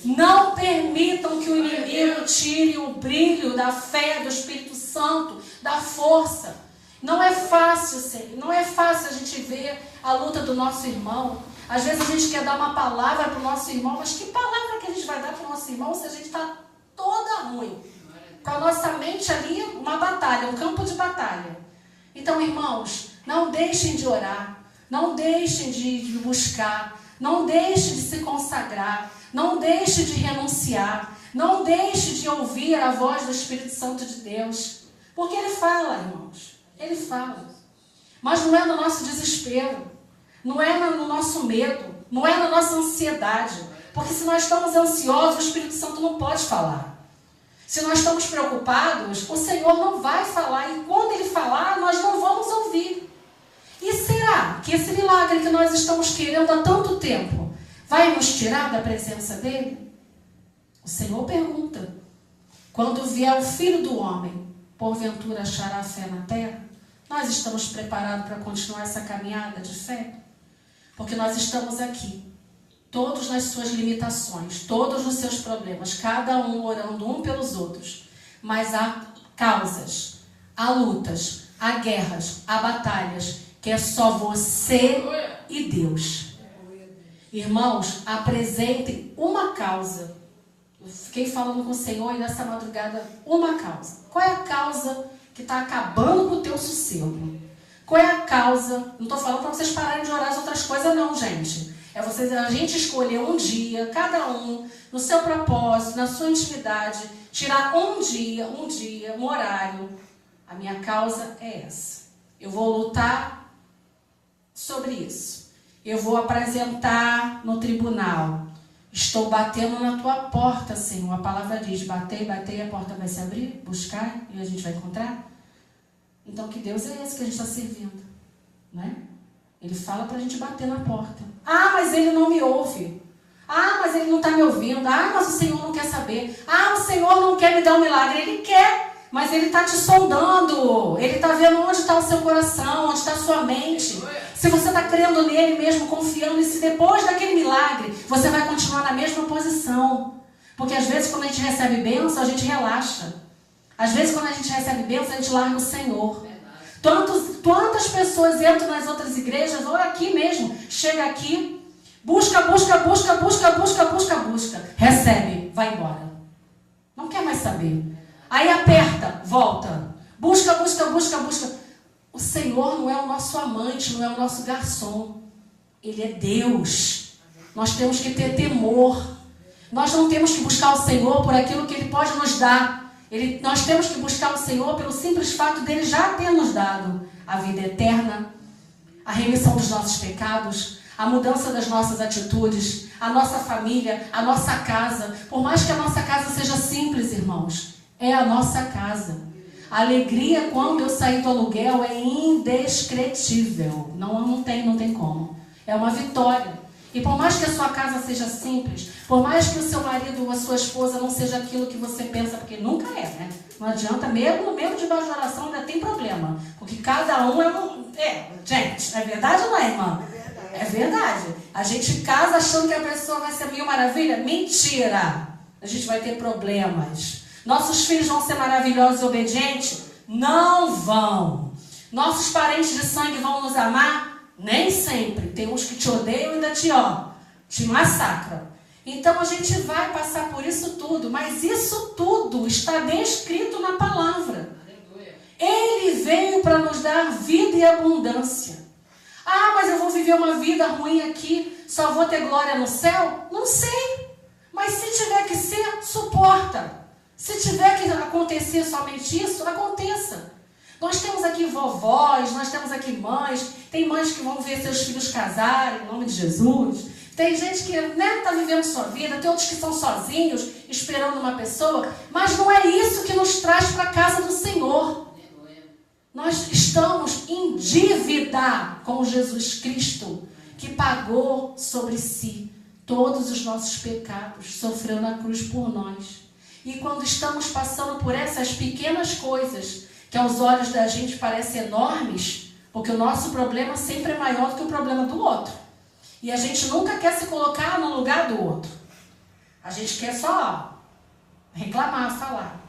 Não permitam que o inimigo tire o brilho da fé, do Espírito Santo, da força. Não é fácil, não é fácil a gente ver a luta do nosso irmão. Às vezes a gente quer dar uma palavra para o nosso irmão, mas que palavra que a gente vai dar para o nosso irmão se a gente está toda ruim? Com a nossa mente ali, uma batalha, um campo de batalha. Então, irmãos, não deixem de orar. Não deixem de buscar, não deixem de se consagrar, não deixem de renunciar, não deixem de ouvir a voz do Espírito Santo de Deus. Porque Ele fala, irmãos, Ele fala. Mas não é no nosso desespero, não é no nosso medo, não é na nossa ansiedade. Porque se nós estamos ansiosos, o Espírito Santo não pode falar. Se nós estamos preocupados, o Senhor não vai falar. E quando Ele falar, nós não vamos ouvir. E será que esse milagre que nós estamos querendo há tanto tempo vai nos tirar da presença dele? O Senhor pergunta: quando vier o Filho do Homem, porventura achará fé na terra? Nós estamos preparados para continuar essa caminhada de fé? Porque nós estamos aqui, todos nas suas limitações, todos nos seus problemas, cada um orando um pelos outros. Mas há causas, há lutas, há guerras, há batalhas, que é só você e Deus. Irmãos, apresentem uma causa. Eu fiquei falando com o Senhor e nessa madrugada, uma causa. Qual é a causa que está acabando com o teu sossego? Qual é a causa? Não estou falando para vocês pararem de orar as outras coisas não, gente. É a gente escolher um dia, cada um, no seu propósito, na sua intimidade, tirar um dia, um horário. A minha causa é essa. Eu vou lutar sobre isso. Eu vou apresentar no tribunal. Estou batendo na tua porta, Senhor. A palavra diz, batei, batei, a porta vai se abrir, buscar e a gente vai encontrar. Então, que Deus é esse que a gente está servindo? Né? Ele fala para a gente bater na porta. Ah, mas ele não me ouve. Ah, mas ele não está me ouvindo. Ah, mas o Senhor não quer saber. Ah, o Senhor não quer me dar um milagre. Ele quer, mas Ele está te sondando. Ele está vendo onde está o seu coração, onde está a sua mente. Se você está crendo nele mesmo, confiando, e se depois daquele milagre, você vai continuar na mesma posição. Porque às vezes quando a gente recebe bênção, a gente relaxa. Às vezes quando a gente recebe bênção, a gente larga o Senhor. Quantas pessoas entram nas outras igrejas, ou aqui mesmo, chega aqui, busca, recebe, vai embora. Não quer mais saber. Aí aperta, volta. Busca. O Senhor não é o nosso amante, não é o nosso garçom. Ele é Deus. Nós temos que ter temor. Nós não temos que buscar o Senhor por aquilo que Ele pode nos dar. Nós temos que buscar o Senhor pelo simples fato dele já ter nos dado a vida eterna, a remissão dos nossos pecados, a mudança das nossas atitudes, a nossa família, a nossa casa. Por mais que a nossa casa seja simples, irmãos, é a nossa casa. A alegria quando eu saí do aluguel é indescritível. Não tem como. É uma vitória. E por mais que a sua casa seja simples, por mais que o seu marido ou a sua esposa não seja aquilo que você pensa, porque nunca é, né? Não adianta, mesmo debaixo da oração ainda tem problema. Porque cada um gente, é verdade ou não é, irmã? É verdade. A gente casa achando que a pessoa vai ser mil maravilha. Mentira! A gente vai ter problemas. Nossos filhos vão ser maravilhosos e obedientes? Não vão. Nossos parentes de sangue vão nos amar? Nem sempre. Tem uns que te odeiam e ainda te massacram. Então a gente vai passar por isso tudo, mas isso tudo está descrito na palavra. Ele veio para nos dar vida e abundância. Ah, mas eu vou viver uma vida ruim aqui, só vou ter glória no céu? Não sei. Mas se tiver que ser, suporta. Se tiver que acontecer somente isso, aconteça. Nós temos aqui vovós, nós temos aqui mães, tem mães que vão ver seus filhos casarem, em nome de Jesus. Tem gente que está vivendo sua vida, tem outros que estão sozinhos, esperando uma pessoa, mas não é isso que nos traz para a casa do Senhor. Nós estamos em dívida com Jesus Cristo, que pagou sobre si todos os nossos pecados, sofreu na cruz por nós. E quando estamos passando por essas pequenas coisas, que aos olhos da gente parecem enormes, porque o nosso problema sempre é maior do que o problema do outro. E a gente nunca quer se colocar no lugar do outro. A gente quer só reclamar, falar.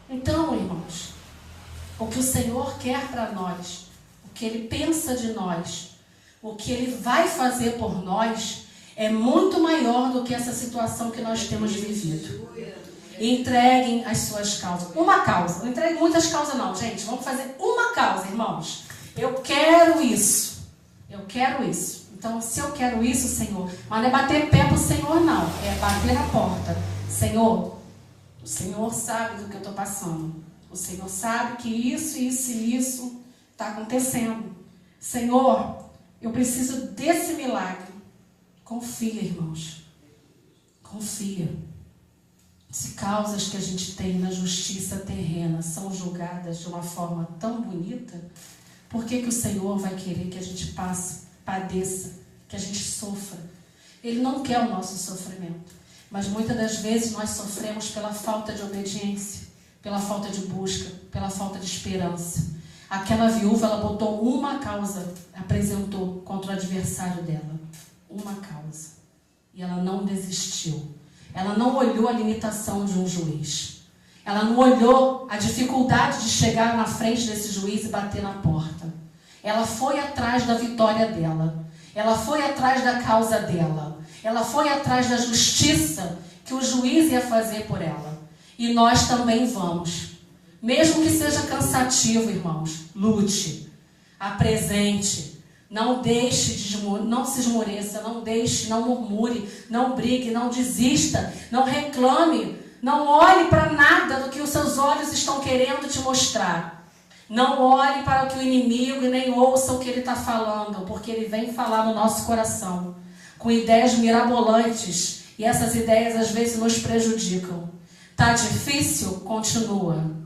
Então, irmãos, o que o Senhor quer para nós, o que Ele pensa de nós, o que Ele vai fazer por nós, é muito maior do que essa situação que nós temos vivido. Entreguem as suas causas. Uma causa. Não entreguem muitas causas não, gente. Vamos fazer uma causa, irmãos. Eu quero isso. Eu quero isso. Então, se eu quero isso, Senhor, mas não é bater pé para o Senhor, não. É bater na porta. Senhor, o Senhor sabe do que eu estou passando. O Senhor sabe que isso está acontecendo. Senhor, eu preciso desse milagre. Confia, irmãos. Confia. Se causas que a gente tem na justiça terrena são julgadas de uma forma tão bonita, por que o Senhor vai querer que a gente padeça, que a gente sofra? Ele não quer o nosso sofrimento, mas muitas das vezes nós sofremos pela falta de obediência, pela falta de busca, pela falta de esperança. Aquela viúva, ela botou uma causa, apresentou contra o adversário dela, uma causa, e ela não desistiu. Ela não olhou a limitação de um juiz. Ela não olhou a dificuldade de chegar na frente desse juiz e bater na porta. Ela foi atrás da vitória dela. Ela foi atrás da causa dela. Ela foi atrás da justiça que o juiz ia fazer por ela. E nós também vamos. Mesmo que seja cansativo, irmãos, lute, apresente. Não deixe, não se esmoreça, não deixe, não murmure, não brigue, não desista, não reclame, não olhe para nada do que os seus olhos estão querendo te mostrar. Não olhe para o que o inimigo e nem ouça o que ele está falando, porque ele vem falar no nosso coração, com ideias mirabolantes, E essas ideias às vezes nos prejudicam. Tá difícil? Continua.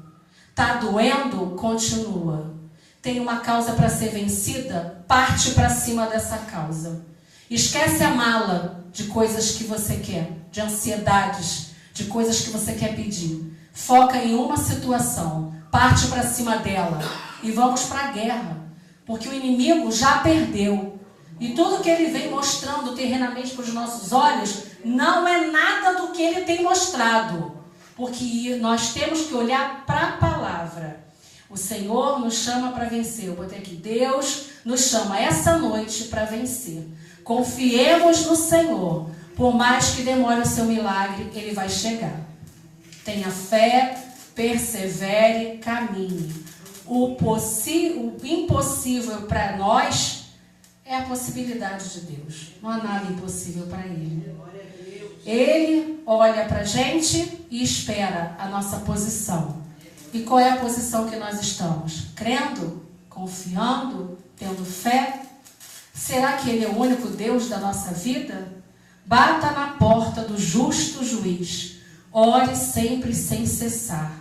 Tá doendo? Continua. Tem uma causa para ser vencida? Parte para cima dessa causa. Esquece a mala de coisas que você quer, de ansiedades, de coisas que você quer pedir. Foca em uma situação, parte para cima dela e vamos para a guerra. Porque o inimigo já perdeu. E tudo que ele vem mostrando terrenamente para os nossos olhos não é nada do que ele tem mostrado. Porque nós temos que olhar para a palavra. O Senhor nos chama para vencer. Eu botei aqui, Deus nos chama essa noite para vencer. Confiemos no Senhor. Por mais que demore o seu milagre, ele vai chegar. Tenha fé, persevere, caminhe. O impossível para nós é a possibilidade de Deus. Não há nada impossível para Ele. Ele olha para a gente e espera a nossa posição. E qual é a posição que nós estamos? Crendo? Confiando? Tendo fé? Será que Ele é o único Deus da nossa vida? Bata na porta do justo juiz. Ore sempre sem cessar.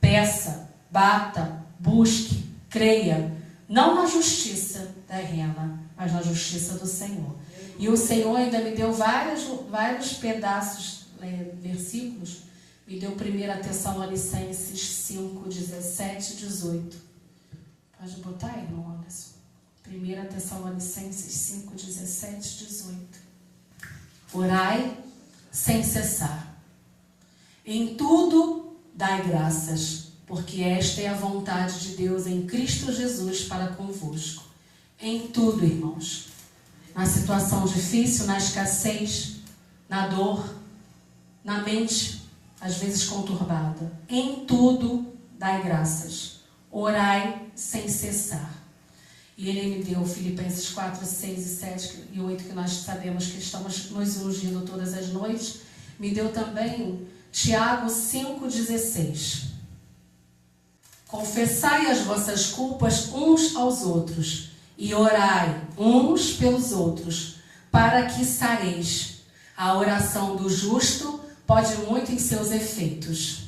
Peça, bata, busque, creia. Não na justiça terrena, mas na justiça do Senhor. E o Senhor ainda me deu vários pedaços, versículos. Me deu 1 Tessalonicenses 5, 17 e 18. Pode botar, irmão Anderson? 1 Tessalonicenses 5, 17 e 18. Orai sem cessar. Em tudo dai graças, porque esta é a vontade de Deus em Cristo Jesus para convosco. Em tudo, irmãos. Na situação difícil, na escassez, na dor, na mente, às vezes conturbada. Em tudo, dai graças. Orai sem cessar. E ele me deu Filipenses 4, 6 e 7 e 8, que nós sabemos que estamos nos ungindo todas as noites. Me deu também Tiago 5, 16. Confessai as vossas culpas uns aos outros e orai uns pelos outros, para que sareis. A oração do justo pode muito em seus efeitos.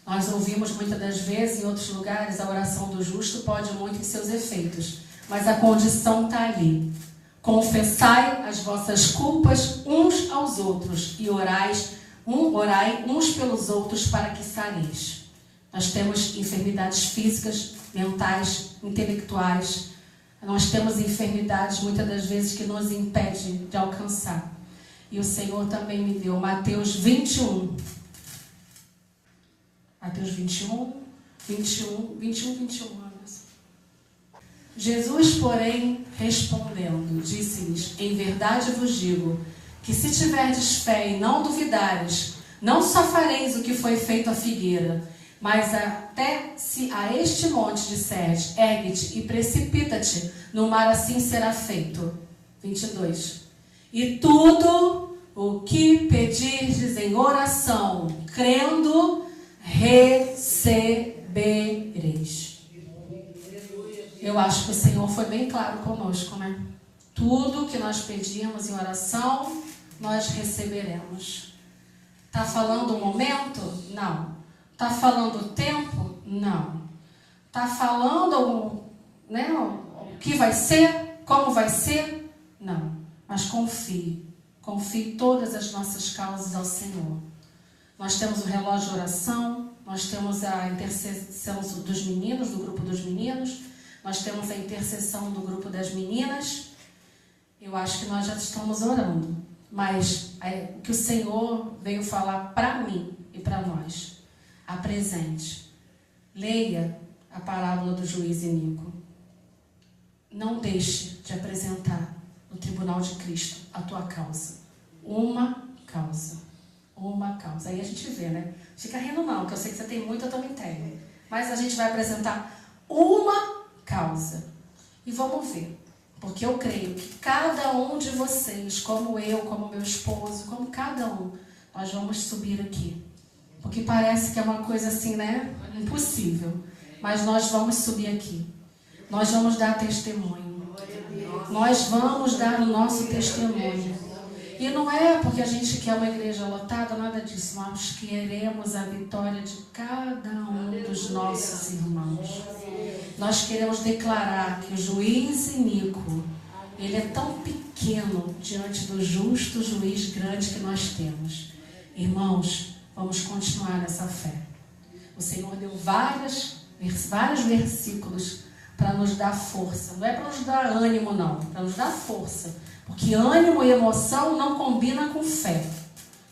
Nós ouvimos muitas das vezes, em outros lugares, a oração do justo pode muito em seus efeitos. Mas a condição está ali. Confessai as vossas culpas uns aos outros e orai uns pelos outros para que sareis. Nós temos enfermidades físicas, mentais, intelectuais. Nós temos enfermidades, muitas das vezes, que nos impedem de alcançar. E o Senhor também me deu Mateus 21. Mateus 21. Jesus, porém, respondendo, disse-lhes: em verdade vos digo, que se tiverdes fé e não duvidares, não só fareis o que foi feito à figueira, mas até se a este monte disseres, ergue-te e precipita-te no mar, assim será feito. 22. E tudo o que pedirdes em oração, crendo, recebereis. Eu acho que o Senhor foi bem claro conosco, né? Tudo que nós pedimos em oração, nós receberemos. Está falando o momento? Não. Está falando o tempo? Não. Está falando o que vai ser? Como vai ser? Não. Mas confie. Confie todas as nossas causas ao Senhor. Nós temos o relógio de oração, nós temos a intercessão dos meninos, do grupo dos meninos, nós temos a intercessão do grupo das meninas. Eu acho que nós já estamos orando. Mas o que o Senhor veio falar para mim e para nós, apresente. Leia a parábola do juiz iníquo. Não deixe de apresentar no tribunal de Cristo a tua causa. Uma causa. Uma causa. Aí a gente vê, né? Fica rindo não, que eu sei que você tem muito, eu também tenho. Mas a gente vai apresentar uma causa. E vamos ver. Porque eu creio que cada um de vocês, como eu, como meu esposo, como cada um, nós vamos subir aqui. Porque parece que é uma coisa assim, né? Impossível. Mas nós vamos subir aqui. Nós vamos dar testemunho. Nós vamos dar o nosso testemunho. E não é porque a gente quer uma igreja lotada, nada disso. Nós queremos a vitória de cada um dos nossos irmãos. Nós queremos declarar que o juiz iníquo, ele é tão pequeno diante do justo juiz grande que nós temos. Irmãos, vamos continuar nessa fé. O Senhor deu vários versículos para nos dar força. Não é para nos dar ânimo, não. Para nos dar força. Porque ânimo e emoção não combina com fé.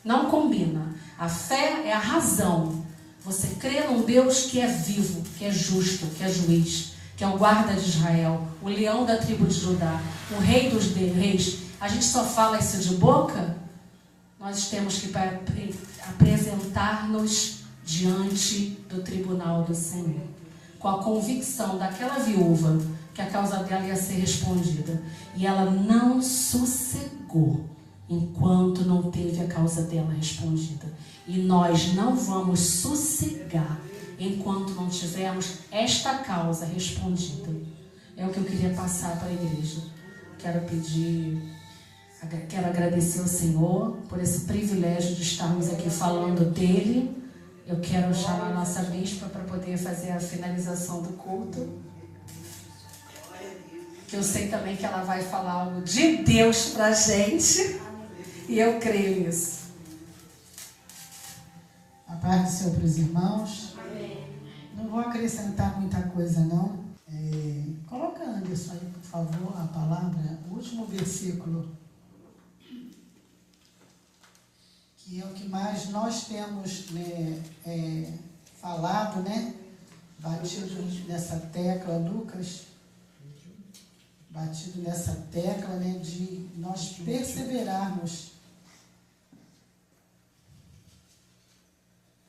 Não combina. A fé é a razão. Você crê num Deus que é vivo, que é justo, que é juiz, que é o guarda de Israel, o leão da tribo de Judá, o rei dos reis. A gente só fala isso de boca? Nós temos que apresentar-nos diante do tribunal do Senhor, com a convicção daquela viúva que a causa dela ia ser respondida. E ela não sossegou enquanto não teve a causa dela respondida. E nós não vamos sossegar enquanto não tivermos esta causa respondida. É o que eu queria passar para a igreja. Quero agradecer ao Senhor por esse privilégio de estarmos aqui falando dele. Eu quero chamar a nossa bispa para poder fazer a finalização do culto. Que eu sei também que ela vai falar algo de Deus para a gente. E eu creio nisso. A paz do Senhor para os irmãos. Amém. Não vou acrescentar muita coisa, não. Coloca, Anderson, aí, por favor, a palavra, o último versículo, que é o que mais nós temos, né, falado, né? Batido nessa tecla, Lucas, batido nessa tecla, né, de nós perseverarmos.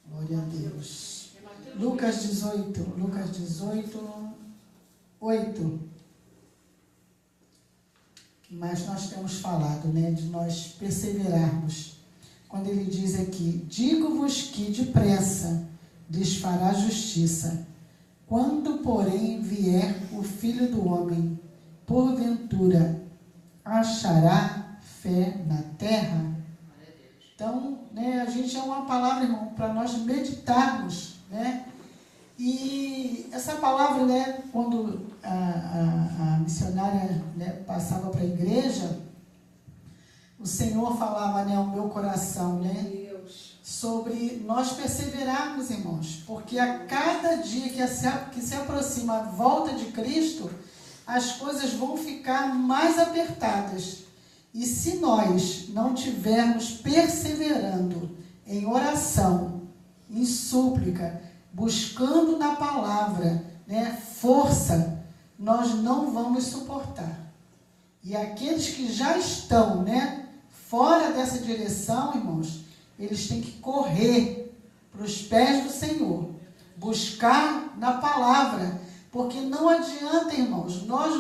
Glória a Deus. Lucas 18, 8. Que mais nós temos falado, né? De nós perseverarmos. Quando ele diz aqui: digo-vos que depressa lhes fará justiça. Quando, porém, vier o Filho do Homem, porventura achará fé na terra? Então, né, a gente é uma palavra, irmão, para nós meditarmos, né? E essa palavra, né, quando a missionária, né, passava para a igreja, o Senhor falava, né, ao meu coração, né, sobre nós perseverarmos, irmãos, porque a cada dia que se aproxima a volta de Cristo, as coisas vão ficar mais apertadas. E se nós não tivermos perseverando em oração, em súplica, buscando na palavra, né, força, nós não vamos suportar. E aqueles que já estão, né, fora dessa direção, irmãos, eles têm que correr para os pés do Senhor, buscar na palavra, porque não adianta, irmãos, nós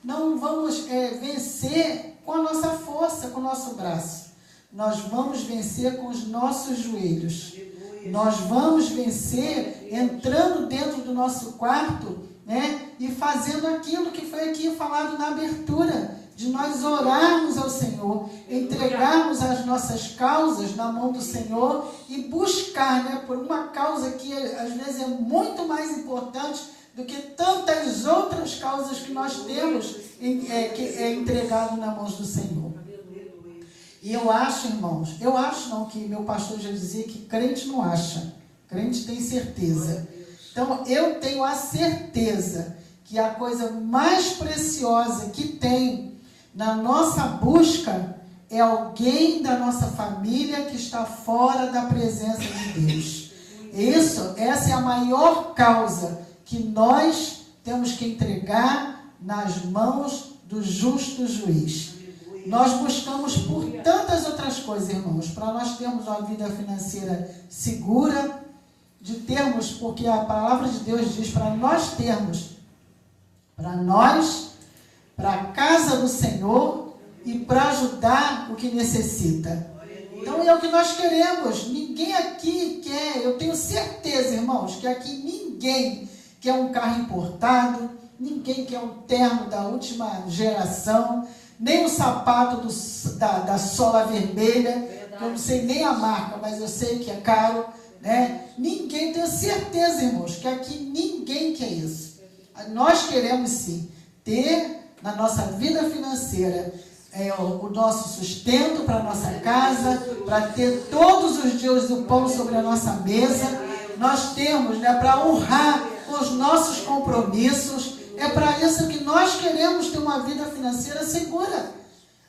não vamos vencer com a nossa força, com o nosso braço. Nós vamos vencer com os nossos joelhos. Nós vamos vencer entrando dentro do nosso quarto, né, e fazendo aquilo que foi aqui falado na abertura, de nós orarmos ao Senhor, entregarmos as nossas causas na mão do Senhor e buscar, né, por uma causa que às vezes é muito mais importante do que tantas outras causas que nós temos que é entregado nas mãos do Senhor. E eu acho, irmãos, que meu pastor já dizia que crente não acha, crente tem certeza. Então, eu tenho a certeza que a coisa mais preciosa que tem na nossa busca é alguém da nossa família que está fora da presença de Deus. Essa é a maior causa que nós temos que entregar nas mãos do justo juiz. Nós buscamos por tantas outras coisas, irmãos, para nós termos uma vida financeira segura, de termos, porque a palavra de Deus diz para nós termos, para a casa do Senhor e para ajudar o que necessita. Então é o que nós queremos. Ninguém aqui quer, eu tenho certeza, irmãos, que aqui ninguém quer um carro importado, ninguém quer um terno da última geração, nem o sapato da sola vermelha, que eu não sei nem a marca, mas eu sei que é caro, né? Ninguém, tenho certeza, irmãos, que aqui ninguém quer isso. Nós queremos sim ter na nossa vida financeira o nosso sustento para a nossa casa, para ter todos os dias o pão sobre a nossa mesa. Nós temos, né, para honrar os nossos compromissos. É para isso que nós queremos ter uma vida financeira segura.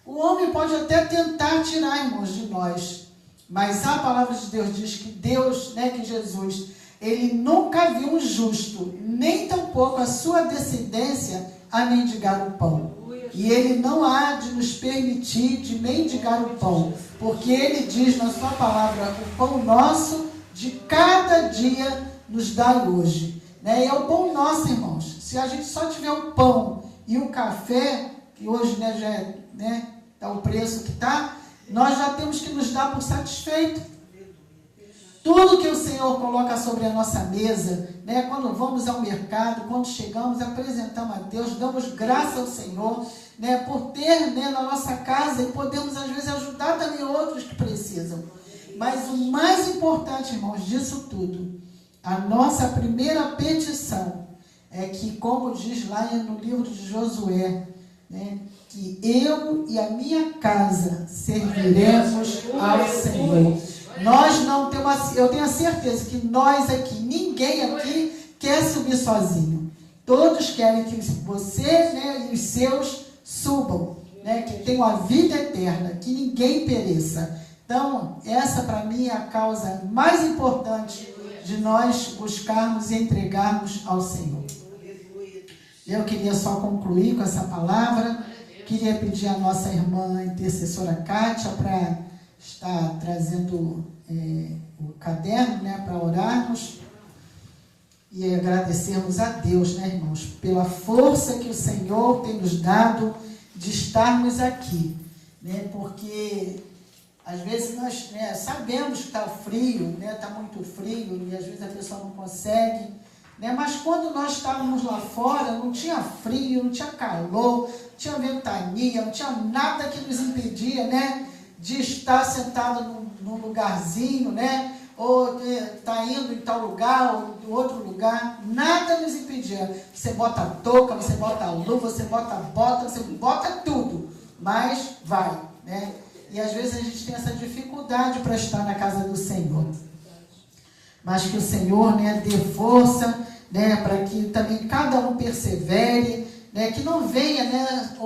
O homem pode até tentar tirar, irmãos, de nós, mas a palavra de Deus diz que Deus, né, que Jesus, ele nunca viu um justo, nem tampouco a sua descendência a mendigar o pão. E ele não há de nos permitir de mendigar o pão, porque ele diz na sua palavra: o pão nosso de cada dia nos dai hoje. Né? E é o pão nosso, irmãos. Se a gente só tiver o pão e o café, que hoje, né, já é, né, tá o preço que está, nós já temos que nos dar por satisfeito. Tudo que o Senhor coloca sobre a nossa mesa, né, quando vamos ao mercado, quando chegamos, apresentamos a Deus, damos graça ao Senhor, né, por ter, né, na nossa casa, e podemos às vezes ajudar também outros que precisam. Mas o mais importante, irmãos, disso tudo, a nossa primeira petição é que, como diz lá no livro de Josué, né, que eu e a minha casa serviremos ao Senhor. Nós não temos, eu tenho a certeza que nós aqui, ninguém aqui quer subir sozinho. Todos querem que você, né, e os seus subam, né, que tenham a vida eterna, que ninguém pereça. Então, essa para mim é a causa mais importante de nós buscarmos e entregarmos ao Senhor. Eu queria só concluir com essa palavra. Queria pedir à nossa irmã intercessora Kátia para estar trazendo o caderno, né, para orarmos e agradecermos a Deus, né, irmãos, pela força que o Senhor tem nos dado de estarmos aqui, né, porque às vezes nós, né, sabemos que está frio, né, está muito frio e às vezes a pessoa não consegue, né, mas quando nós estávamos lá fora não tinha frio, não tinha calor, não tinha ventania, não tinha nada que nos impedia, né, de estar sentado num lugarzinho, né? Ou estar indo em tal lugar, ou em outro lugar. Nada nos impedia. Você bota a touca, você bota a luva, você bota a bota, você bota tudo. Mas vai, né? E às vezes a gente tem essa dificuldade para estar na casa do Senhor. Mas que o Senhor, né, dê força, né, para que também cada um persevere, né? Que não venha, né?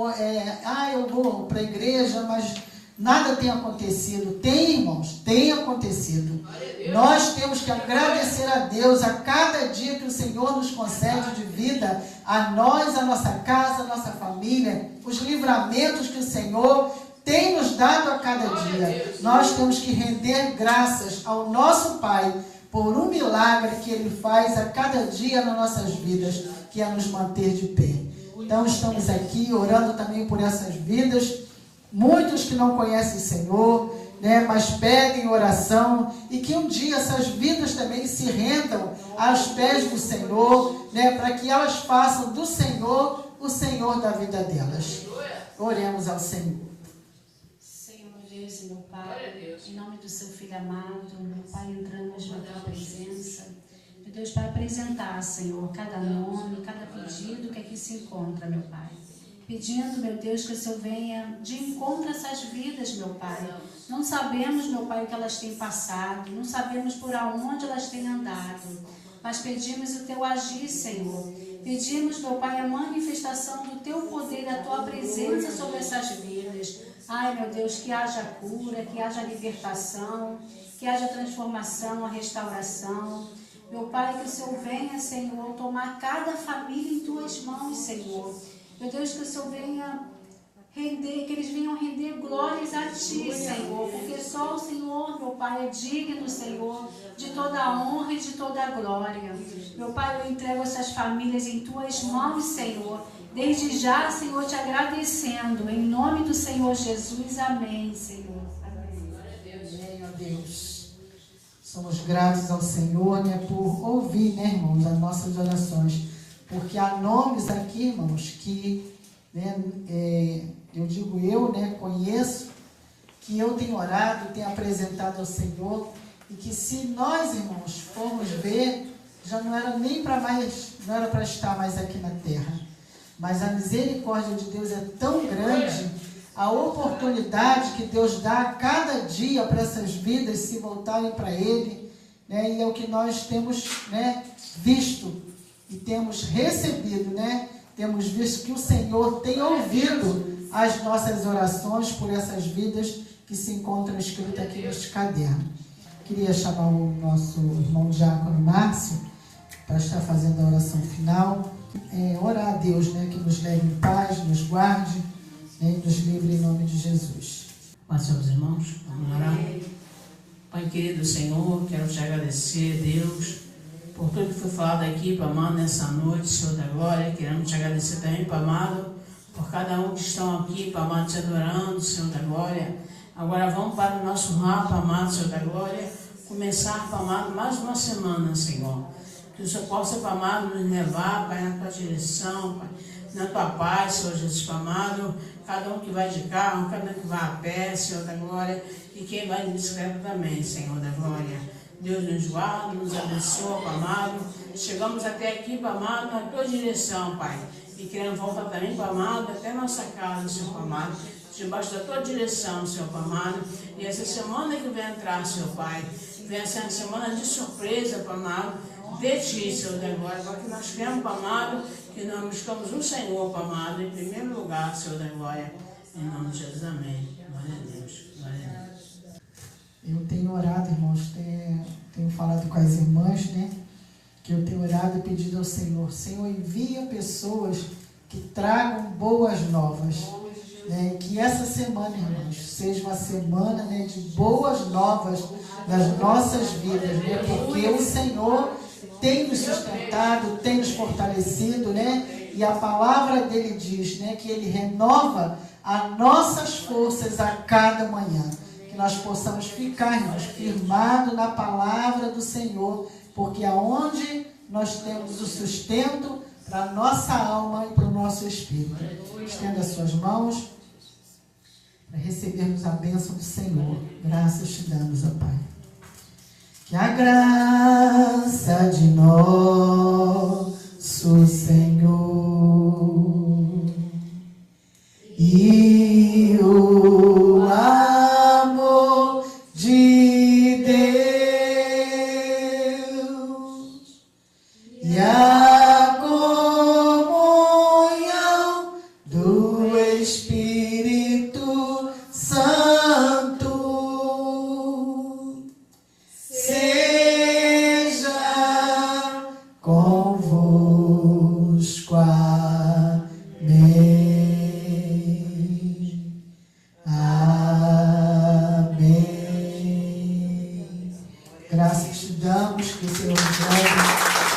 Eu vou para a igreja, mas nada tem acontecido. Tem, irmãos, tem acontecido. Nós temos que agradecer a Deus a cada dia que o Senhor nos concede de vida, a nós, a nossa casa, a nossa família, os livramentos que o Senhor tem nos dado a cada dia. Nós temos que render graças ao nosso Pai por um milagre que Ele faz a cada dia nas nossas vidas, que é nos manter de pé. Então estamos aqui orando também por essas vidas. Muitos que não conhecem o Senhor, né, mas pedem oração, e que um dia essas vidas também se rendam aos pés do Senhor, né, para que elas façam do Senhor o Senhor da vida delas. Oremos ao Senhor. Senhor, meu Deus e meu Pai, em nome do seu Filho amado, meu Pai, entramos na tua presença, meu Deus, para apresentar, Senhor, cada nome, cada pedido que aqui se encontra, meu Pai. Pedindo, meu Deus, que o Senhor venha de encontro a essas vidas, meu Pai. Não sabemos, meu Pai, o que elas têm passado, não sabemos por aonde elas têm andado, mas pedimos o Teu agir, Senhor. Pedimos, meu Pai, a manifestação do Teu poder, da Tua presença sobre essas vidas. Ai, meu Deus, que haja cura, que haja libertação, que haja transformação, a restauração. Meu Pai, que o Senhor venha, Senhor, tomar cada família em Tuas mãos, Senhor. Meu Deus, que o Senhor venha render, que eles venham render glórias a Ti, Senhor, porque só o Senhor, meu Pai, é digno, Senhor, de toda a honra e de toda a glória. Meu Pai, eu entrego essas famílias em Tuas mãos, Senhor, desde já, Senhor, te agradecendo, em nome do Senhor Jesus, amém, Senhor. Amém. Amém, ó Deus. Somos gratos ao Senhor, né, por ouvir, né, irmãos, as nossas orações. Porque há nomes aqui, irmãos, que, né, eu digo eu, né, conheço, que eu tenho orado, tenho apresentado ao Senhor, e que se nós, irmãos, formos ver, já não era nem para mais, não era para estar mais aqui na terra. Mas a misericórdia de Deus é tão grande, a oportunidade que Deus dá a cada dia para essas vidas se voltarem para Ele, né, e é o que nós temos, né, visto e temos recebido, né? Temos visto que o Senhor tem ouvido as nossas orações por essas vidas que se encontram escritas aqui neste caderno. Queria chamar o nosso irmão diácono Márcio para estar fazendo a oração final. Orar a Deus, né, que nos leve em paz, nos guarde, né, e nos livre em nome de Jesus. Paz, meus irmãos, vamos orar. Pai querido Senhor, quero te agradecer, Deus, por tudo que foi falado aqui, Pai amado, nessa noite, Senhor da glória. Queremos te agradecer também, Pai amado, por cada um que estão aqui, Pai amado, te adorando, Senhor da glória. Agora vamos para o nosso rap, Pai amado, Senhor da glória, começar, Pai amado, mais uma semana, Senhor. Que o Senhor possa, Pai amado, nos levar, Pai, na tua direção, Pai, na tua paz, Senhor Jesus, Pai amado. Cada um que vai de carro, cada um que vai a pé, Senhor da glória, e quem vai de bicicleta também, Senhor da glória. Deus nos guarda, nos abençoa, Pai amado. Chegamos até aqui, Pai amado, na tua direção, Pai. E queremos voltar também, Pai amado, até nossa casa, Senhor Pai amado. Debaixo da tua direção, Senhor Pai amado. E essa semana que vai entrar, Senhor Pai, venha ser uma semana de surpresa, Pai amado, de ti, Senhor da glória. Para que nós queremos, Pai amado, que nós buscamos o Senhor, Pai amado, em primeiro lugar, Senhor da glória. Em nome de Jesus, amém. Glória a Deus. Glória a Deus. Eu tenho orado, irmãos, tenho falado com as irmãs, né? Que eu tenho orado e pedido ao Senhor. Senhor, envia pessoas que tragam boas novas. Né? Que essa semana, irmãos, seja uma semana, né, de boas novas nas nossas vidas, né? Porque o Senhor tem nos sustentado, tem nos fortalecido, né? E a palavra dele diz, né, que ele renova as nossas forças a cada manhã. Que nós possamos ficar, irmãos, firmados na palavra do Senhor, porque aonde nós temos o sustento para a nossa alma e para o nosso espírito. Estenda as suas mãos para recebermos a bênção do Senhor. Graças te damos, ó Pai. Que a graça de nosso Senhor e o amor de Deus e a comunhão do Espírito Santo seja convosco. Amém. Amém. Graças te damos, que o Senhor nos leve,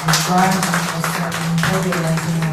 nos guarde, nos possa poderoso.